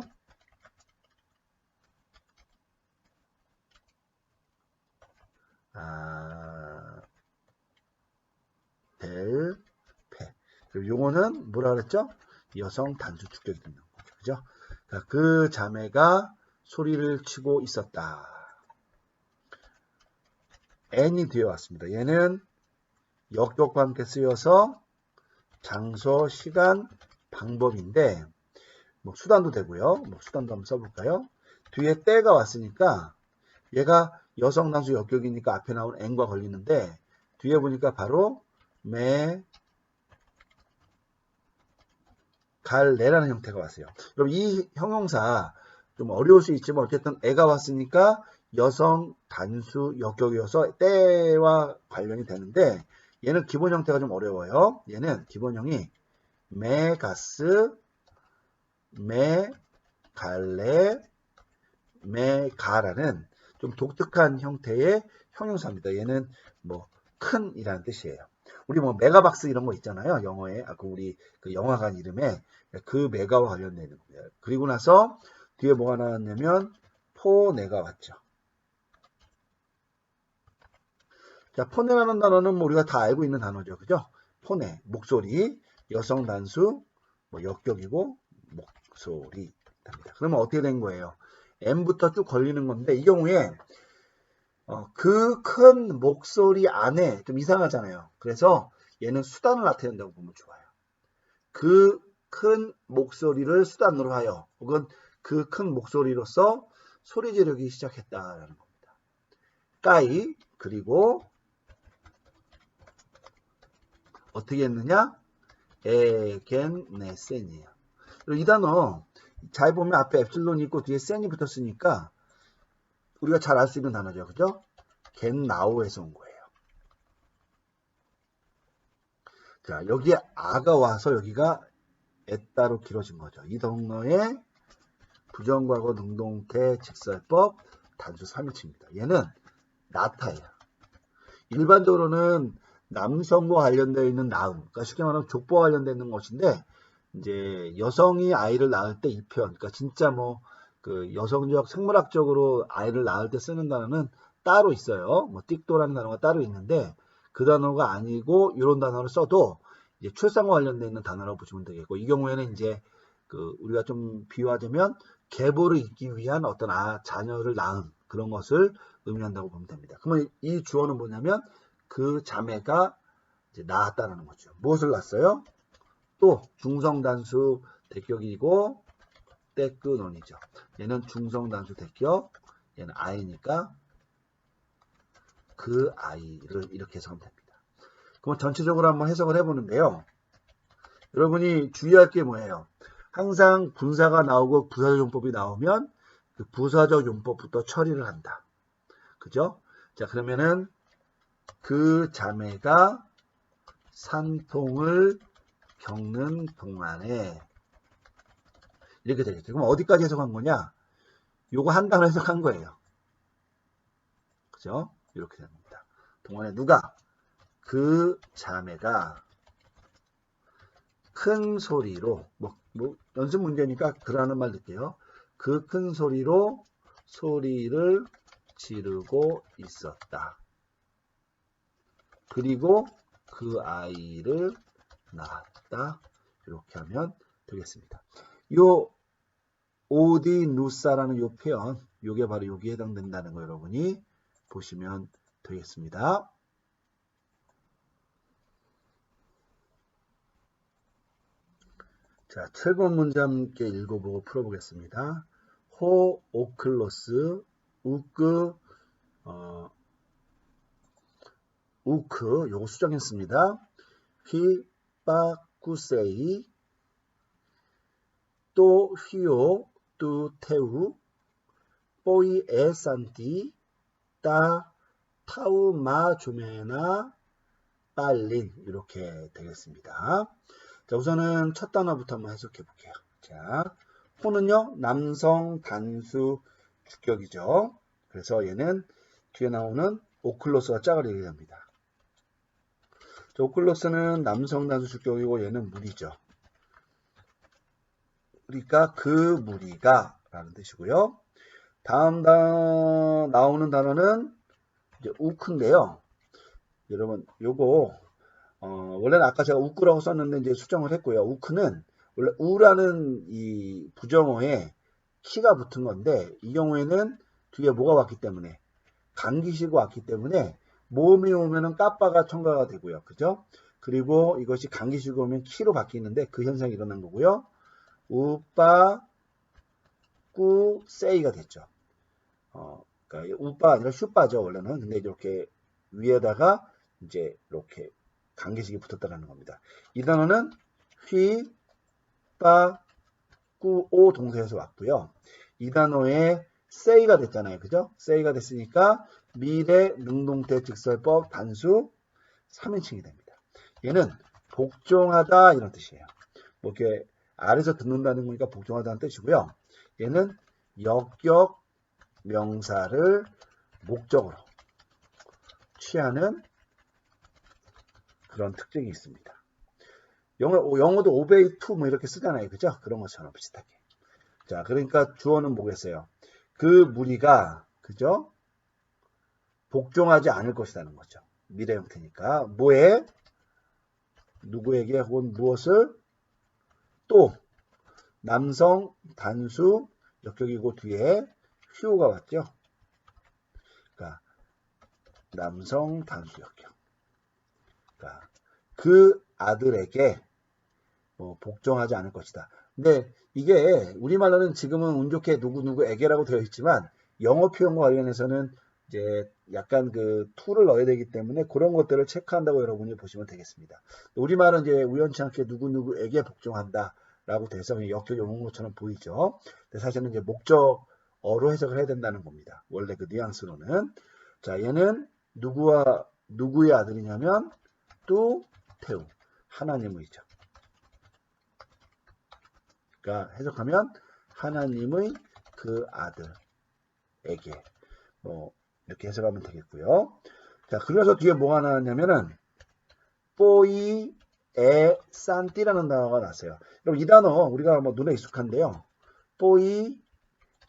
델페. 그리고 요거는 뭐라 그랬죠? 여성 단수 축격이 되는 거죠. 그죠? 그러니까 그 자매가 소리를 치고 있었다. n이 뒤에 왔습니다. 얘는 역격과 함께 쓰여서 장소, 시간, 방법인데 뭐 수단도 되고요. 뭐 수단도 한번 써볼까요? 뒤에 때가 왔으니까 얘가 여성 단수 역격이니까 앞에 나온 n과 걸리는데 뒤에 보니까 바로 갈래라는 형태가 왔어요. 그럼 이 형용사 좀 어려울 수 있지만 어쨌든 애가 왔으니까 여성 단수 역격이어서 때와 관련이 되는데 얘는 기본 형태가 좀 어려워요. 얘는 기본형이 메가스, 메갈레, 메가라는 좀 독특한 형태의 형용사입니다. 얘는 뭐 큰이라는 뜻이에요. 우리 뭐 메가박스 이런 거 있잖아요. 영어에 우리 그 영화관 이름에 그 메가와 관련되는 거예요. 그리고 나서 뒤에 뭐가 나왔냐면 포네가 왔죠. 자, 포네라는 단어는 뭐 우리가 다 알고 있는 단어죠. 그죠? 포네, 목소리, 여성 단수, 뭐 역격이고 목소리 됩니다. 그러면 어떻게 된 거예요? M부터 쭉 걸리는 건데 이 경우에 그 큰 목소리 안에 좀 이상하잖아요. 그래서 얘는 수단을 나타낸다고 보면 좋아요. 그 큰 목소리를 수단으로 하여 혹은 그 큰 목소리로서 소리 지르기 시작했다라는 겁니다. 까이 그리고 어떻게 했느냐? 에겐네센이에요. 이 단어 잘 보면 앞에 엡실론이 있고 뒤에 센이 붙었으니까 우리가 잘 알 수 있는 단어죠. 그죠? 겟나우에서 온 거예요. 자, 여기에 아가 와서 여기가 에따로 길어진 거죠. 이 동어의 부정과거 능동태 직설법 단수 3일치입니다. 얘는 나타예요. 일반적으로는 남성과 관련되어 있는 나음, 그러니까 쉽게 말하면 족보와 관련되어 있는 것인데 이제 여성이 아이를 낳을 때 이 표현, 그러니까 진짜 뭐 그 여성적 생물학적으로 아이를 낳을 때 쓰는 단어는 따로 있어요. 뭐 띡도라는 단어가 따로 있는데 그 단어가 아니고 이런 단어를 써도 이제 출산과 관련되어 있는 단어라고 보시면 되겠고 이 경우에는 이제 그 우리가 좀 비유하자면 계보를 잇기 위한 어떤 자녀를 낳은 그런 것을 의미한다고 보면 됩니다. 그러면 이 주어는 뭐냐면 그 자매가 이제 낳았다는 거죠. 무엇을 낳았어요? 또 중성단수 대격이고 때끄논이죠. 얘는 중성단수 대격, 얘는 아이니까 그 아이를 이렇게 해석하면 됩니다. 그럼 전체적으로 한번 해석을 해보는데요. 여러분이 주의할 게 뭐예요? 항상 분사가 나오고 부사적 용법이 나오면 그 부사적 용법부터 처리를 한다. 그죠? 자, 그러면은 그 자매가 산통을 겪는 동안에 이렇게 되겠죠. 그럼 어디까지 해석한 거냐? 요거 한 단어 해석한 거예요. 그죠? 이렇게 됩니다. 동안에 누가? 그 자매가 큰 소리로 뭐 연습 문제니까 그라는 말 넣을게요. 그 큰 소리로 소리를 지르고 있었다. 그리고 그 아이를 낳았다. 이렇게 하면 되겠습니다. 요 오디누사라는 요 표현, 요게 바로 여기에 해당된다는 거 여러분이 보시면 되겠습니다. 자, 7번 문제 함께 읽어보고 풀어보겠습니다. 호, 오클로스, 우크, 우크, 요거 수정했습니다. 휘, 빠, 쿠세이, 또 휘오, 뚜, 테우, 뽀이, 에, 산티, 따, 타우, 마, 조메나, 빨린 이렇게 되겠습니다. 자, 우선은 첫 단어부터 한번 해석해 볼게요. 자, 호는요, 남성 단수 주격이죠. 그래서 얘는 뒤에 나오는 오클로스가 짝을 얘기합니다. 자, 오클로스는 남성 단수 주격이고 얘는 무리죠. 그러니까 그 무리가 라는 뜻이고요. 다음 나오는 단어는 이제 우크인데요. 여러분, 요거 원래는 아까 제가 우크라고 썼는데 이제 수정을 했고요. 우크는 원래 우라는 이 부정어에 키가 붙은 건데 이 경우에는 뒤에 뭐가 왔기 때문에 강기시가 왔기 때문에 모음이 오면은 까빠가 첨가가 되고요. 그죠? 그리고 이것이 강기시가 오면 키로 바뀌는데 그 현상이 일어난 거고요. 우빠 꾸 세이가 됐죠. 그러니까 우빠 아니라 슈빠죠 원래는. 근데 이렇게 위에다가 이제 이렇게 강기식이 붙었다는 겁니다. 이 단어는 휘, 빠, 꾸, 오 동사에서 왔고요. 이 단어의 say가 됐잖아요. 그죠? say가 됐으니까 미래 능동태 직설법 단수 3인칭이 됩니다. 얘는 복종하다 이런 뜻이에요. 뭐 이렇게 아래서 듣는다는 거니까 복종하다는 뜻이고요. 얘는 역격 명사를 목적으로 취하는 그런 특징이 있습니다. 영어도 obey to 뭐 이렇게 쓰잖아요. 그죠? 그런 것처럼 비슷하게. 자, 그러니까 주어는 뭐겠어요? 그 무리가, 그죠? 복종하지 않을 것이라는 거죠. 미래 형태니까. 뭐에? 누구에게 혹은 무엇을? 또, 남성, 단수, 역격이고 뒤에 휴가 왔죠? 그러니까, 남성, 단수, 역격. 그러니까, 그 아들에게 뭐 복종하지 않을 것이다. 근데 이게 우리말로는 지금은 운 좋게 누구누구에게라고 되어 있지만 영어 표현과 관련해서는 이제 약간 그 to를 넣어야 되기 때문에 그런 것들을 체크한다고 여러분이 보시면 되겠습니다. 우리말은 이제 우연치 않게 누구누구에게 복종한다 라고 돼서 역격 용어처럼 보이죠. 근데 사실은 이제 목적어로 해석을 해야 된다는 겁니다. 원래 그 뉘앙스로는. 자, 얘는 누구의 아들이냐면 또 태우 하나님의죠. 그러니까 해석하면 하나님의 그 아들에게 뭐 이렇게 해석하면 되겠고요. 자, 그래서 뒤에 뭐가 나왔냐면은 뽀이 에 산띠라는 단어가 나왔어요. 여러분 이 단어 우리가 뭐 눈에 익숙한데요. 뽀이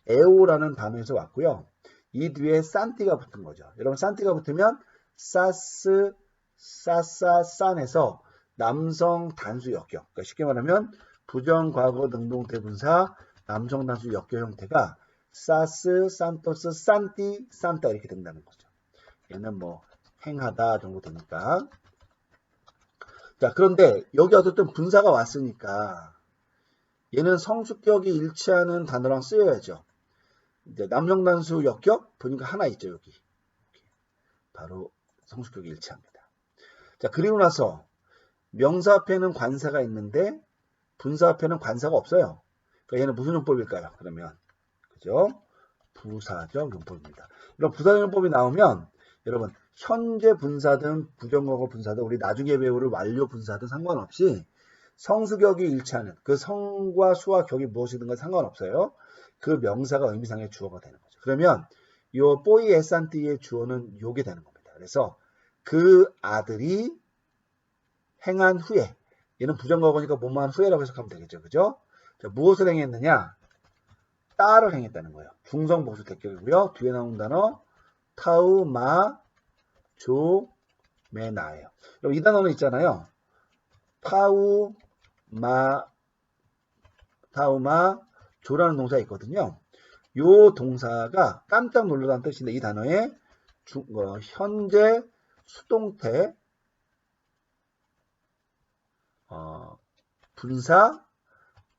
에오라는 단어에서 왔고요. 이 뒤에 산띠가 붙은 거죠. 여러분 산띠가 붙으면 사스 사사 산에서 남성 단수 역격. 그러니까 쉽게 말하면 부정과거 능동태 분사 남성 단수 역격 형태가 사스, 산토스, 산띠, 산타 이렇게 된다는 거죠. 얘는 뭐 행하다 정도 되니까. 자, 그런데 여기 어쨌든 분사가 왔으니까 얘는 성수격이 일치하는 단어랑 쓰여야죠. 이제 남성 단수 역격 보니까 하나 있죠, 여기. 바로 성수격이 일치합니다. 자, 그리고 나서 명사 앞에는 관사가 있는데 분사 앞에는 관사가 없어요. 그러니까 얘는 무슨 용법일까요? 그러면 그죠? 부사적 용법입니다. 이런 부사적 용법이 나오면 여러분 현재 분사든 부정어거 분사든 우리 나중에 배울 완료 분사든 상관없이 성수격이 일치하는 그 성과 수와 격이 무엇이든 상관없어요. 그 명사가 의미상의 주어가 되는 거죠. 그러면 이 뽀이 에산띠의 주어는 요게 되는 겁니다. 그래서 그 아들이 행한 후에 얘는 부정어거니까 뭐뭐한 후에라고 해석하면 되겠죠. 그죠? 자, 무엇을 행했느냐? 따를 행했다는 거예요. 중성복수 대격이고요. 뒤에 나온 단어 타우, 마, 조, 메, 나예요. 이 단어는 있잖아요. 타우, 마, 조라는 동사가 있거든요. 요 동사가 깜짝 놀라다는 뜻인데 이 단어에 현재 수동태 분사,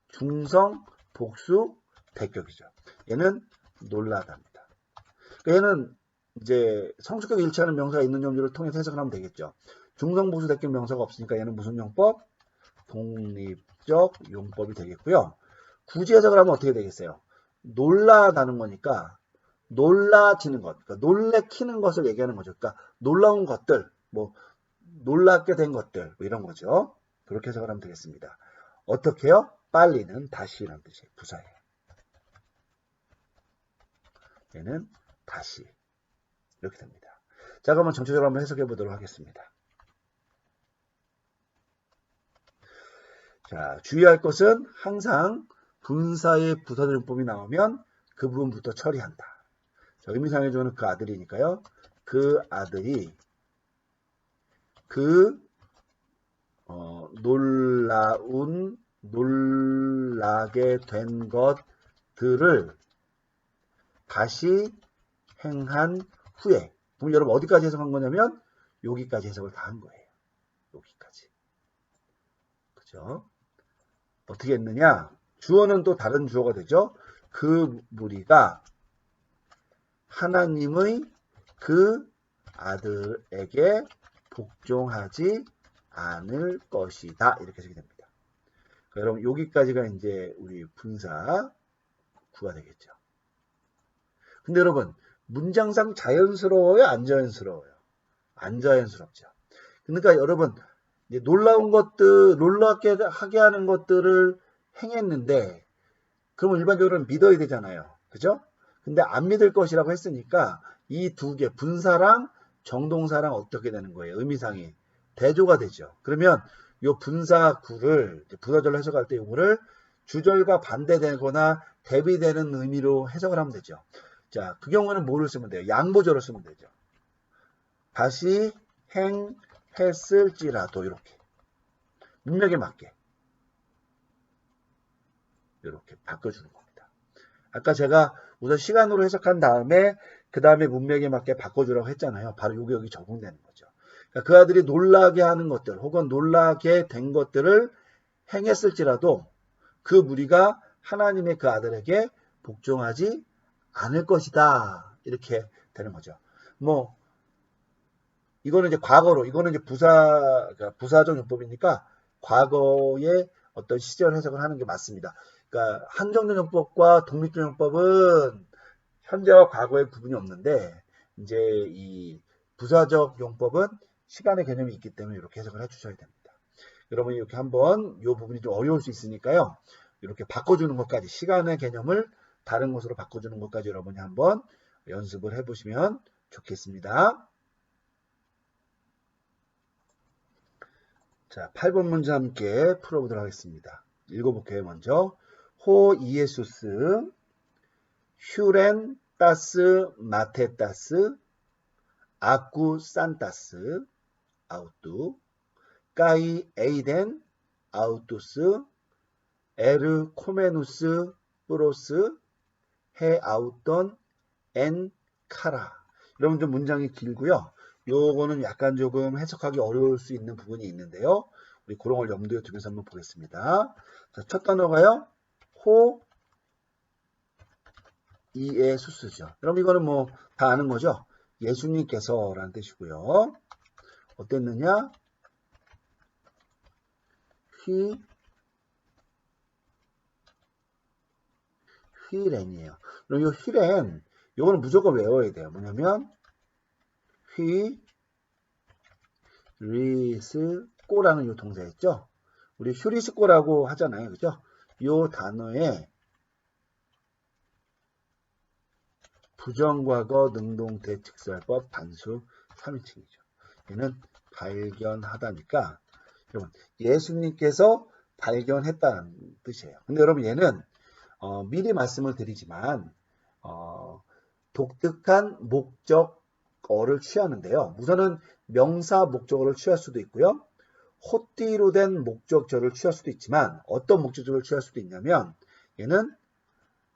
중성, 복수, 대격이죠. 얘는 놀라답니다. 얘는 이제 성수격 일치하는 명사가 있는 용지를 통해서 해석을 하면 되겠죠. 중성, 복수, 대격 명사가 없으니까 얘는 무슨 용법? 독립적 용법이 되겠고요. 굳이 해석을 하면 어떻게 되겠어요? 놀라다는 거니까 놀라지는 것, 그러니까 놀래키는 것을 얘기하는 거죠. 그러니까 놀라운 것들, 뭐 놀랍게 된 것들, 뭐 이런 거죠. 그렇게 해석을 하면 되겠습니다. 어떻게요? 빨리는 다시라는 뜻이에요. 부사예요. 얘는 다시 이렇게 됩니다. 자, 그러면 전체적으로 한번 해석해 보도록 하겠습니다. 자, 주의할 것은 항상 분사의 부사적 용법이 나오면 그 부분부터 처리한다. 자, 의미상의 주어는 그 아들이니까요. 그 아들이 놀라게 된 것들을 다시 행한 후에. 그럼 여러분 어디까지 해석한 거냐면 여기까지 해석을 다 한 거예요. 여기까지. 그죠? 어떻게 했느냐? 주어는 또 다른 주어가 되죠. 그 무리가 하나님의 그 아들에게 복종하지 않을 것이다. 이렇게 해석이 됩니다. 그러니까 여러분 여기까지가 이제 우리 분사 구가 되겠죠. 근데 여러분, 문장상 자연스러워요? 안 자연스러워요? 안 자연스럽죠. 그러니까 여러분, 이제 놀라운 것들, 놀랍게 하게 하는 것들을 행했는데, 그러면 일반적으로는 믿어야 되잖아요. 그죠? 근데 안 믿을 것이라고 했으니까 이 두 개, 분사랑 정동사랑 어떻게 되는 거예요? 의미상이 대조가 되죠. 그러면 이 분사구를 부사절로 해석할 때 이거를 주절과 반대되거나 대비되는 의미로 해석을 하면 되죠. 자, 그 경우는 뭐를 쓰면 돼요? 양보절을 쓰면 되죠. 다시 행했을지라도 이렇게 문맥에 맞게 이렇게 바꿔주는 겁니다. 아까 제가 우선 시간으로 해석한 다음에 그 다음에 문맥에 맞게 바꿔주라고 했잖아요. 바로 요게 여기 적용되는 거죠. 그러니까 그 아들이 놀라게 하는 것들 혹은 놀라게 된 것들을 행했을지라도 그 무리가 하나님의 그 아들에게 복종하지 않을 것이다. 이렇게 되는 거죠. 뭐 이거는 이제 과거로, 이거는 이제 부사적 용법이니까 과거의 어떤 시절 해석을 하는 게 맞습니다. 그러니까 한정적 용법과 독립적 용법은 현재와 과거의 구분이 없는데 이제 이 부사적 용법은 시간의 개념이 있기 때문에 이렇게 해석을 해주셔야 됩니다. 여러분이 이렇게 한번 이 부분이 좀 어려울 수 있으니까요. 이렇게 바꿔주는 것까지 시간의 개념을 다른 것으로 바꿔주는 것까지 여러분이 한번 연습을 해보시면 좋겠습니다. 자, 8번 문제 함께 풀어보도록 하겠습니다. 읽어볼게요. 먼저 호 이에수스 휴렌 따스 마테따스 아쿠 산타스 아우투 까이 에이덴 아우투스 에르 코메누스 프로스 해 아우턴 엔 카라. 여러분 좀 문장이 길고요. 요거는 약간 조금 해석하기 어려울 수 있는 부분이 있는데요. 우리 그런 걸 염두에 두면서 한번 보겠습니다. 자, 첫 단어가요. 호 이에 수스죠. 그럼 이거는 뭐 다 아는 거죠. 예수님께서라는 뜻이고요. 어땠느냐? 휘렌이에요. 그럼 이 휘렌, 요거는 무조건 외워야 돼요. 뭐냐면 휘리스꼬라는 요 동사 있죠. 우리 휴리스꼬라고 하잖아요. 그죠? 요 단어에 부정과거 능동태 직설법 단수 3인칭이죠. 얘는 발견하다니까 여러분 예수님께서 발견했다는 뜻이에요. 근데 여러분 얘는 미리 말씀을 드리지만 독특한 목적어를 취하는데요. 우선은 명사 목적어를 취할 수도 있고요. 호띠로 된 목적절을 취할 수도 있지만 어떤 목적절을 취할 수도 있냐면 얘는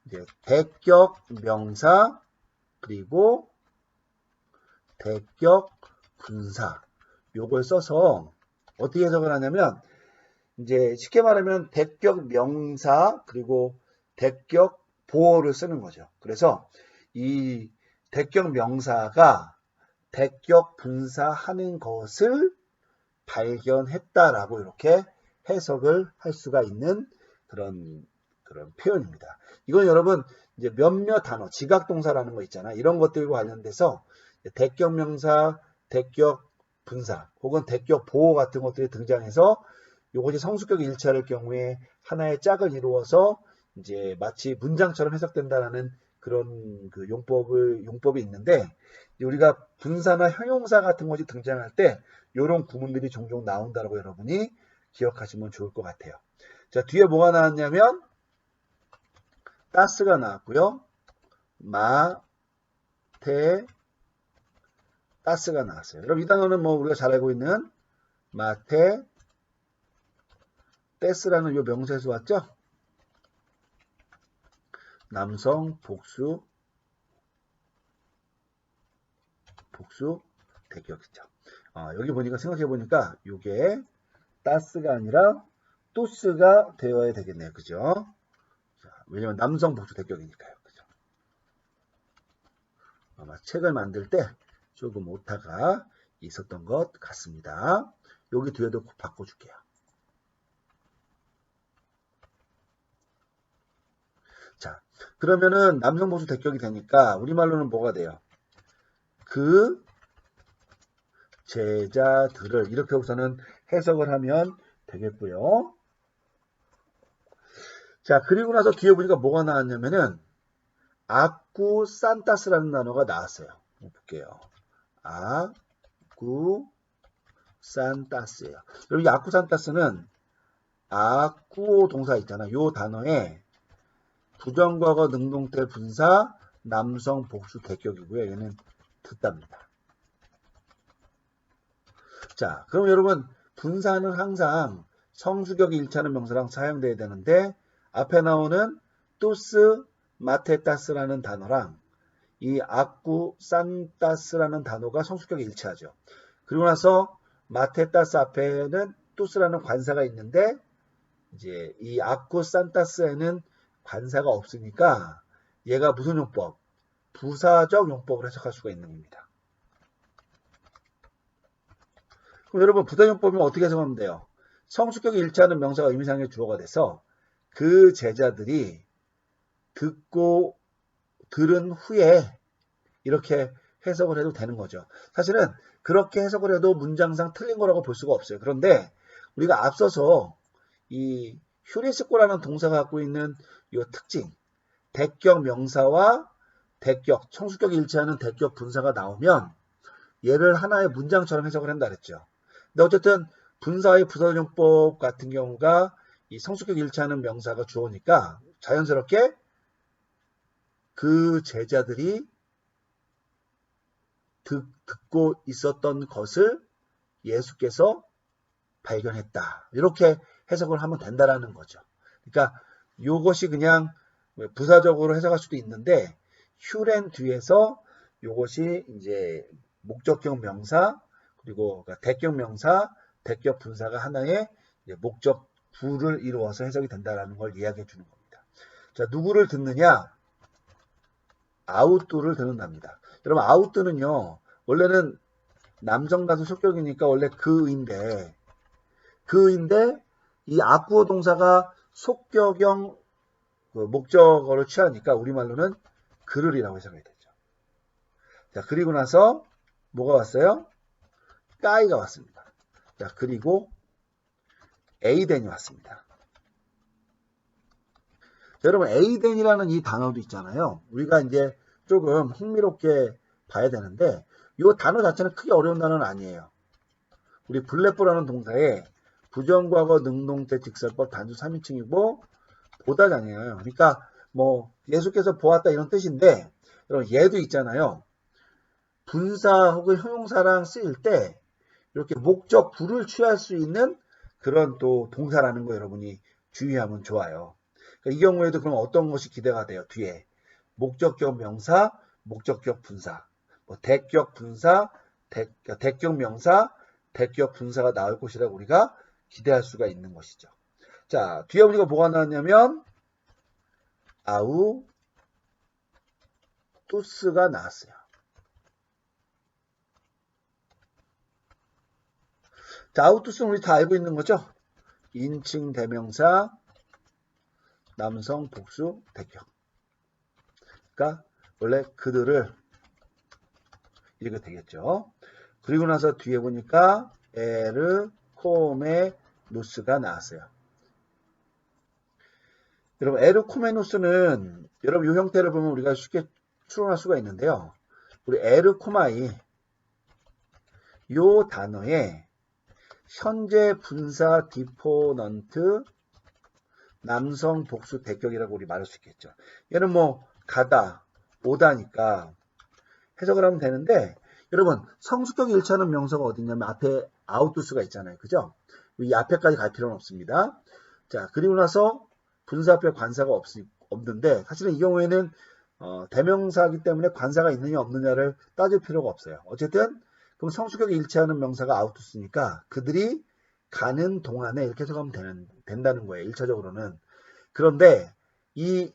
이제 대격 명사 그리고 대격 분사 요걸 써서 어떻게 해석을 하냐면 이제 쉽게 말하면 대격 명사 그리고 대격 보어를 쓰는 거죠. 그래서 이 대격 명사가 대격 분사하는 것을 발견했다라고 이렇게 해석을 할 수가 있는 그런 표현입니다. 이건 여러분 이제 몇몇 단어, 지각동사라는 거 있잖아. 이런 것들과 관련돼서 대격 명사, 대격 분사 혹은 대격 보호 같은 것들이 등장해서 요것이 성수격 일치할 경우에 하나의 짝을 이루어서 이제 마치 문장처럼 해석된다라는 그런 그 용법이 있는데 우리가 분사나 형용사 같은 것이 등장할 때 이런 구문들이 종종 나온다라고 여러분이 기억하시면 좋을 것 같아요. 자, 뒤에 뭐가 나왔냐면 따스가 나왔고요. 마테 따스가 나왔어요. 그럼 이 단어는 뭐 우리가 잘 알고 있는 마테 떼스라는 요 명사에서 왔죠? 남성 복수 대격이죠. 여기 보니까 생각해 보니까 이게 따스가 아니라 또스가 되어야 되겠네요. 그죠? 자, 왜냐면 남성 복수 대격이니까요. 그죠? 아마 책을 만들 때 조금 오타가 있었던 것 같습니다. 여기 뒤에도 바꿔줄게요. 자, 그러면은 남성복수 대격이 되니까 우리말로는 뭐가 돼요? 그 제자들을 이렇게 우선은 해석을 하면 되겠고요. 자, 그리고 나서 뒤에 보니까 뭐가 나왔냐면은 아쿠 산타스라는 단어가 나왔어요. 볼게요. 아쿠 산타스예요. 여러분 이 아쿠 산타스는 아쿠오 동사 있잖아. 요 단어에 부정과거 능동태 분사 남성 복수 대격이고요. 얘는 듣답니다. 자, 그럼 여러분 분사는 항상 성수격 일치하는 명사랑 사용돼야 되는데 앞에 나오는 또스 마테타스라는 단어랑 이 아쿠 산타스라는 단어가 성수격이 일치하죠. 그리고 나서 마테타스 앞에는 또스라는 관사가 있는데 이제 이 아쿠 산타스에는 관사가 없으니까 얘가 무슨 용법? 부사적 용법을 해석할 수가 있는 겁니다. 그럼 여러분 부사용법이면 어떻게 해석하면 돼요? 성수격이 일치하는 명사가 의미상의 주어가 돼서 그 제자들이 듣고 들은 후에 이렇게 해석을 해도 되는 거죠. 사실은 그렇게 해석을 해도 문장상 틀린 거라고 볼 수가 없어요. 그런데 우리가 앞서서 이 휴리스코라는 동사가 갖고 있는 이 특징, 대격 명사와 대격, 성수격이 일치하는 대격 분사가 나오면 얘를 하나의 문장처럼 해석을 한다 그랬죠. 근데 어쨌든 분사의 부사용법 같은 경우가 이 성수격 일치하는 명사가 주어니까 자연스럽게 그 제자들이 듣고 있었던 것을 예수께서 발견했다. 이렇게 해석을 하면 된다라는 거죠. 그러니까 이것이 그냥 부사적으로 해석할 수도 있는데 휴렌 뒤에서 이것이 이제 목적격 명사 그리고 대격 명사, 대격 분사가 하나의 목적 부를 이루어서 해석이 된다라는 걸 이야기해 주는 겁니다. 자, 누구를 듣느냐? 아우뚜를 듣는답니다. 여러분 아우뚜는요 원래는 남성 다수 속격이니까 원래 그인데 이 아쿠어 동사가 속격형 목적어를 취하니까 우리말로는 그를이라고 해석이 되죠. 자, 그리고 나서 뭐가 왔어요? 까이가 왔습니다. 자, 그리고 에이덴이 왔습니다. 자, 여러분 에이덴이라는 이 단어도 있잖아요. 우리가 이제 조금 흥미롭게 봐야 되는데 이 단어 자체는 크게 어려운 단어는 아니에요. 우리 블레포라는 동사에 부정과거 능동태 직설법 단수 3인칭이고 보다잖아요. 그러니까 뭐 예수께서 보았다 이런 뜻인데 여러분 얘도 있잖아요. 분사 혹은 형용사랑 쓰일 때 이렇게 목적 부를 취할 수 있는 그런 또 동사라는 거 여러분이 주의하면 좋아요. 그러니까 이 경우에도 그럼 어떤 것이 기대가 돼요? 뒤에 목적격 명사, 목적격 분사, 뭐 대격 분사, 대격 명사, 대격 분사가 나올 것이라고 우리가 기대할 수가 있는 것이죠. 자, 뒤에 우리가 뭐가 나왔냐면 아우 뚜스가 나왔어요. 자, 아우투스는 우리 다 알고 있는 거죠? 인칭 대명사 남성 복수 대격. 그러니까 원래 그들을 이렇게 되겠죠. 그리고 나서 뒤에 보니까 에르 코메누스가 나왔어요. 여러분 에르 코메누스는 여러분 이 형태를 보면 우리가 쉽게 추론할 수가 있는데요. 우리 에르 코마이 요 단어에 현재 분사 디포넌트 남성 복수 대격이라고 우리 말할 수 있겠죠. 얘는 뭐 가다, 오다니까 해석을 하면 되는데 여러분 성수격이 일치하는 명사가 어디냐면 앞에 아우투스가 있잖아요. 그죠? 이 앞에까지 갈 필요는 없습니다. 자, 그리고 나서 분사 앞에 관사가 없는데 사실은 이 경우에는 대명사이기 때문에 관사가 있느냐 없느냐를 따질 필요가 없어요. 어쨌든 그럼 성수격이 일치하는 명사가 아우투스니까 그들이 가는 동안에 이렇게 해석하면 된다는 거예요. 1차적으로는. 그런데 이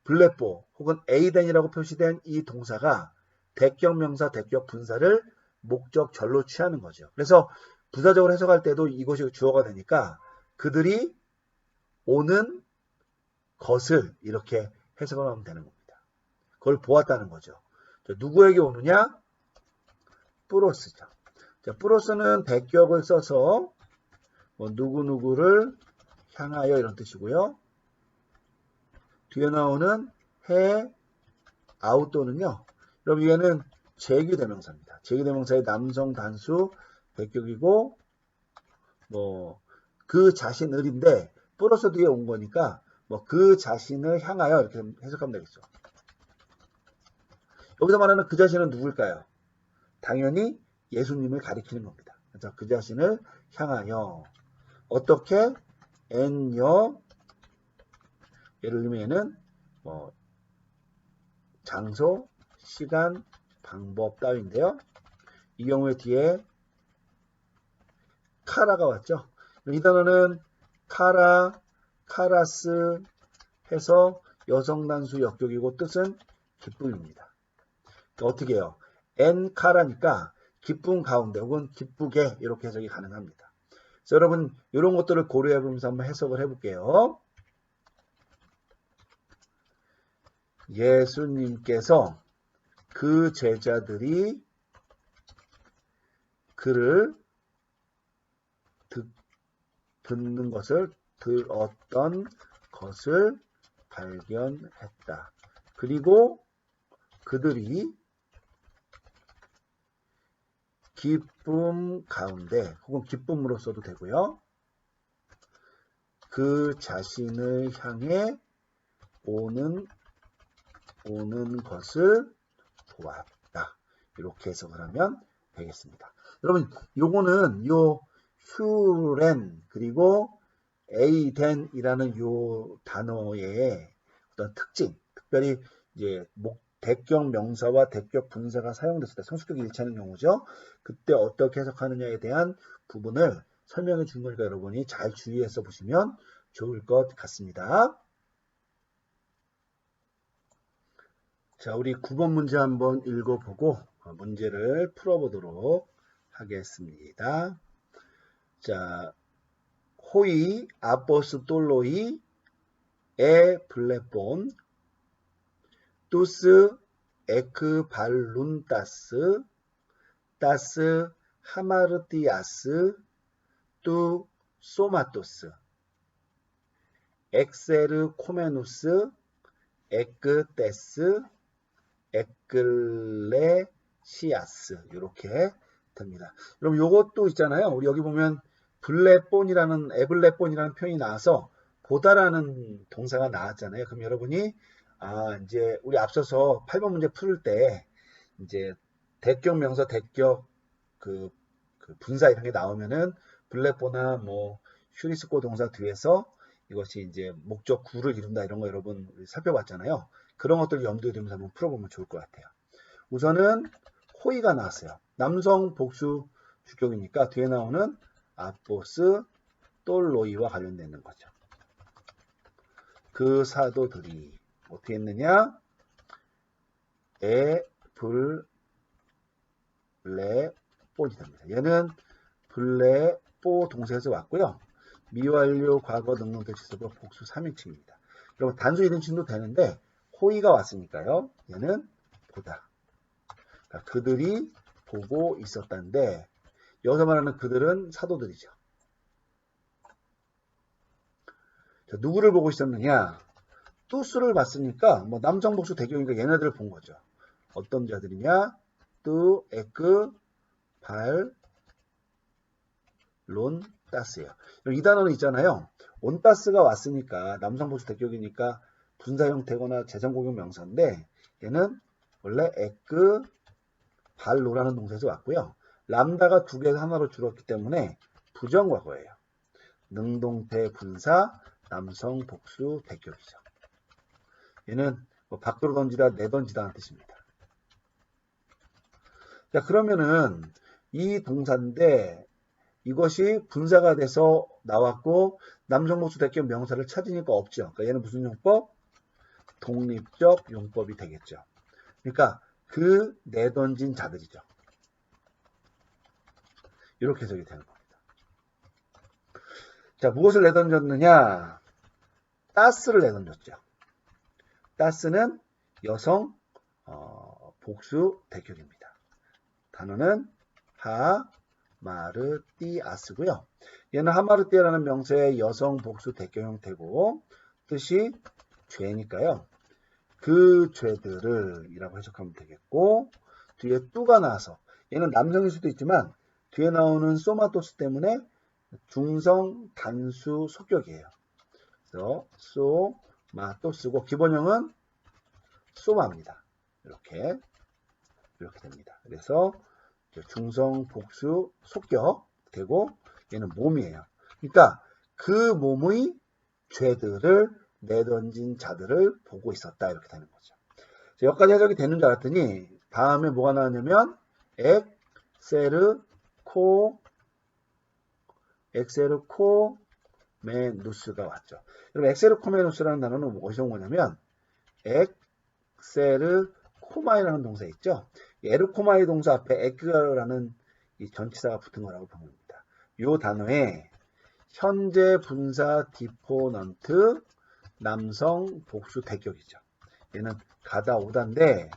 블레포 혹은 에이덴이라고 표시된 이 동사가 대격 명사, 대격 분사를 목적절로 취하는 거죠. 그래서 부사적으로 해석할 때도 이것이 주어가 되니까 그들이 오는 것을 이렇게 해석을 하면 되는 겁니다. 그걸 보았다는 거죠. 자, 누구에게 오느냐? 뿌로스죠. 자, 뿌로스는 대격을 써서 뭐 누구누구를 향하여 이런 뜻이고요. 뒤에 나오는 해 아웃도는요. 여러분 얘는 제규대명사입니다. 제규대명사의 남성 단수 대격이고 뭐 그 자신을인데 플러스 뒤에 온 거니까 뭐 그 자신을 향하여 이렇게 해석하면 되겠죠. 여기서 말하는 그 자신은 누굴까요? 당연히 예수님을 가리키는 겁니다. 그래서 그 자신을 향하여 어떻게 엔여 예를 들면 얘는 뭐 장소, 시간, 방법 따위인데요. 이 경우에 뒤에 카라가 왔죠. 이 단어는 카라, 카라스 해서 여성 단수 역격이고 뜻은 기쁨입니다. 어떻게 해요? 엔 카라니까 기쁨 가운데 혹은 기쁘게 이렇게 해석이 가능합니다. 그래서 여러분 이런 것들을 고려해 보면서 한번 해석을 해볼게요. 예수님께서 그 제자들이 그를 듣는 것을 들었던 것을 발견했다. 그리고 그들이 기쁨 가운데 혹은 기쁨으로 써도 되고요. 그 자신을 향해 오는 것을 보았다. 이렇게 해석을 하면 되겠습니다. 여러분, 요거는 요 휴렌 그리고 에이덴이라는 요 단어의 어떤 특징, 특별히 이제 대격 명사와 대격 분사가 사용됐을 때 성수격이 일치하는 경우죠. 그때 어떻게 해석하느냐에 대한 부분을 설명해 준 거니까 여러분이 잘 주의해서 보시면 좋을 것 같습니다. 자, 우리 9번 문제 한번 읽어보고 문제를 풀어보도록 하겠습니다. 자, 호이 아포스톨로이 에 블레폰 투스 에크 발룬타스 따스 하마르티아스 뚜 소마토스 엑세르 코메누스 에크테스 에클레시아스 이렇게 됩니다. 그럼 요것도 있잖아요. 우리 여기 보면 블레본이라는 에블레본이라는 표현이 나와서 보다라는 동사가 나왔잖아요. 그럼 여러분이 이제 우리 앞서서 8번 문제 풀 때 이제 대격 명사 대격 그 분사 이런 게 나오면은 블레본이나 뭐 휴리스코 동사 뒤에서 이것이 이제 목적 구를 이룬다 이런 거 여러분 살펴봤잖아요. 그런 것들 염두에 두면서 한번 풀어보면 좋을 것 같아요. 우선은 호의가 나왔어요. 남성 복수 주격이니까 뒤에 나오는 아포스 똘로이와 관련되는 거죠. 그 사도들이 어떻게 했느냐? 블레본이 됩니다. 얘는 블레뽀 동사에서 왔고요. 미완료 과거 능동 대치서도 복수 3인칭입니다. 여러분 단수 1인칭도 되는데 호의가 왔으니까요. 얘는 보다. 그러니까 그들이 보고 있었다는데 여기서 말하는 그들은 사도들이죠. 자, 누구를 보고 있었느냐? 뚜스를 봤으니까 뭐 남성 복수 대경이니까 얘네들을 본 거죠. 어떤 자들이냐? 뚜, 에크, 발, 론, 따스예요. 이 단어는 있잖아요. 온따스가 왔으니까 남성 복수 대격이니까 분사 형태거나 재정공용 명사인데 얘는 원래 에크, 발로라는 동사에서 왔고요. 람다가 두 개에서 하나로 줄었기 때문에 부정과거예요. 능동태 분사 남성 복수 대격이죠. 얘는 뭐 밖으로 던지다 내던지다 하는 뜻입니다. 자, 그러면은 이 동사인데 이것이 분사가 돼서 나왔고 남성 복수 대격 명사를 찾으니까 없죠. 그러니까 얘는 무슨 용법? 독립적 용법이 되겠죠. 그러니까 그 내던진 자들이죠. 이렇게 해석이 되는 겁니다. 자, 무엇을 내던졌느냐? 따스를 내던졌죠. 따스는 여성 복수 대격입니다. 단어는 하마르띠아스고요. 얘는 하마르띠아라는 명사의 여성 복수 대격 형태고 뜻이 죄니까요. 그 죄들을 이라고 해석하면 되겠고 뒤에 뚜가 나와서 얘는 남성일 수도 있지만 뒤에 나오는 소마토스 때문에 중성 단수 속격이에요. 그래서 소마토스고 기본형은 소마입니다. 이렇게 됩니다. 그래서 중성 복수 속격 되고 얘는 몸이에요. 그러니까 그 몸의 죄들을 내던진 자들을 보고 있었다 이렇게 되는 거죠. 여기까지 해석이 되는 줄 알았더니 다음에 뭐가 나왔냐면 엑세르코메누스가 왔죠. 여러분 엑세르코메누스라는 단어는 어디서 온 거냐면 엑세르코마이라는 동사 있죠. 에르코마이 동사 앞에 에크라는 이 전치사가 붙은 거라고 봅니다. 이 단어에 현재 분사 디포넌트 남성 복수 대격이죠. 얘는 가다 오다인데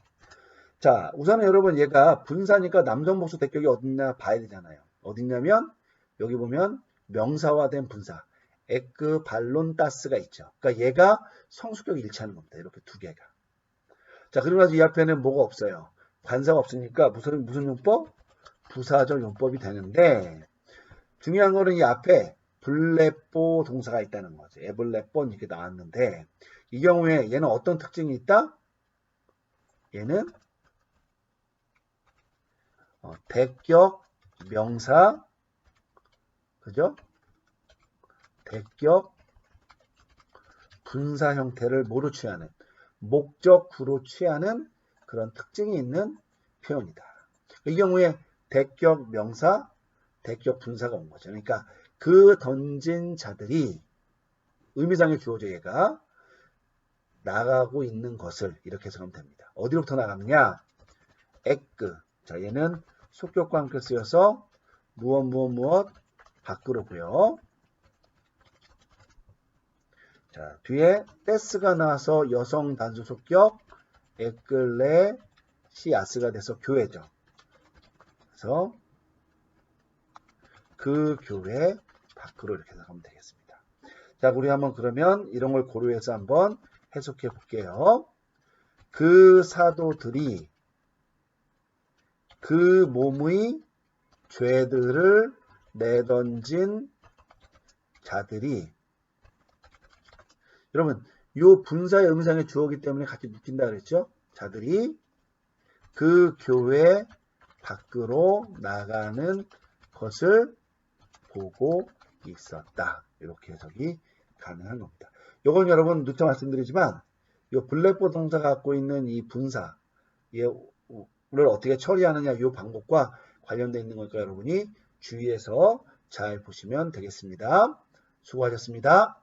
자 우선은 여러분 얘가 분사니까 남성 복수 대격이 어딨냐 봐야 되잖아요. 어딨냐면 여기 보면 명사화된 분사 에크발론따스가 있죠. 그러니까 얘가 성수격 일치하는 겁니다. 이렇게 두 개가. 자 그리고 나서 이 앞에는 뭐가 없어요. 관사가 없으니까 무슨 용법? 부사적 용법이 되는데 중요한 거는 이 앞에 블레뽀 동사가 있다는 거죠. 에블레뽀 이렇게 나왔는데 이 경우에 얘는 어떤 특징이 있다? 얘는 대격 명사 그죠? 대격 분사 형태를 뭐로 취하는 목적구로 취하는 그런 특징이 있는 표현이다. 이 경우에 대격 명사, 대격 분사가 온 거죠. 그러니까 그 던진 자들이 의미상의 주어죠. 얘가 나가고 있는 것을 이렇게 해석하면 됩니다. 어디로부터 나가느냐? 에크. 자, 얘는 속격과 함께 쓰여서 무엇 밖으로고요. 자, 뒤에 떼스가 나와서 여성 단수 속격 에클레시아스가 돼서 교회죠. 그래서 그 교회 밖으로 이렇게 해석하면 되겠습니다. 자, 우리 한번 그러면 이런 걸 고려해서 한번 해석해 볼게요. 그 사도들이 그 몸의 죄들을 내던진 자들이 여러분 이 분사의 의미상의 주어이기 때문에 같이 묶인다 그랬죠? 자들이 그 교회 밖으로 나가는 것을 보고 있었다. 이렇게 해석이 가능한 겁니다. 이건 여러분 누차 말씀드리지만 이 블랙보드 동사가 갖고 있는 이 분사 를 어떻게 처리하느냐 이 방법과 관련되어 있는 거니까 여러분이 주의해서 잘 보시면 되겠습니다. 수고하셨습니다.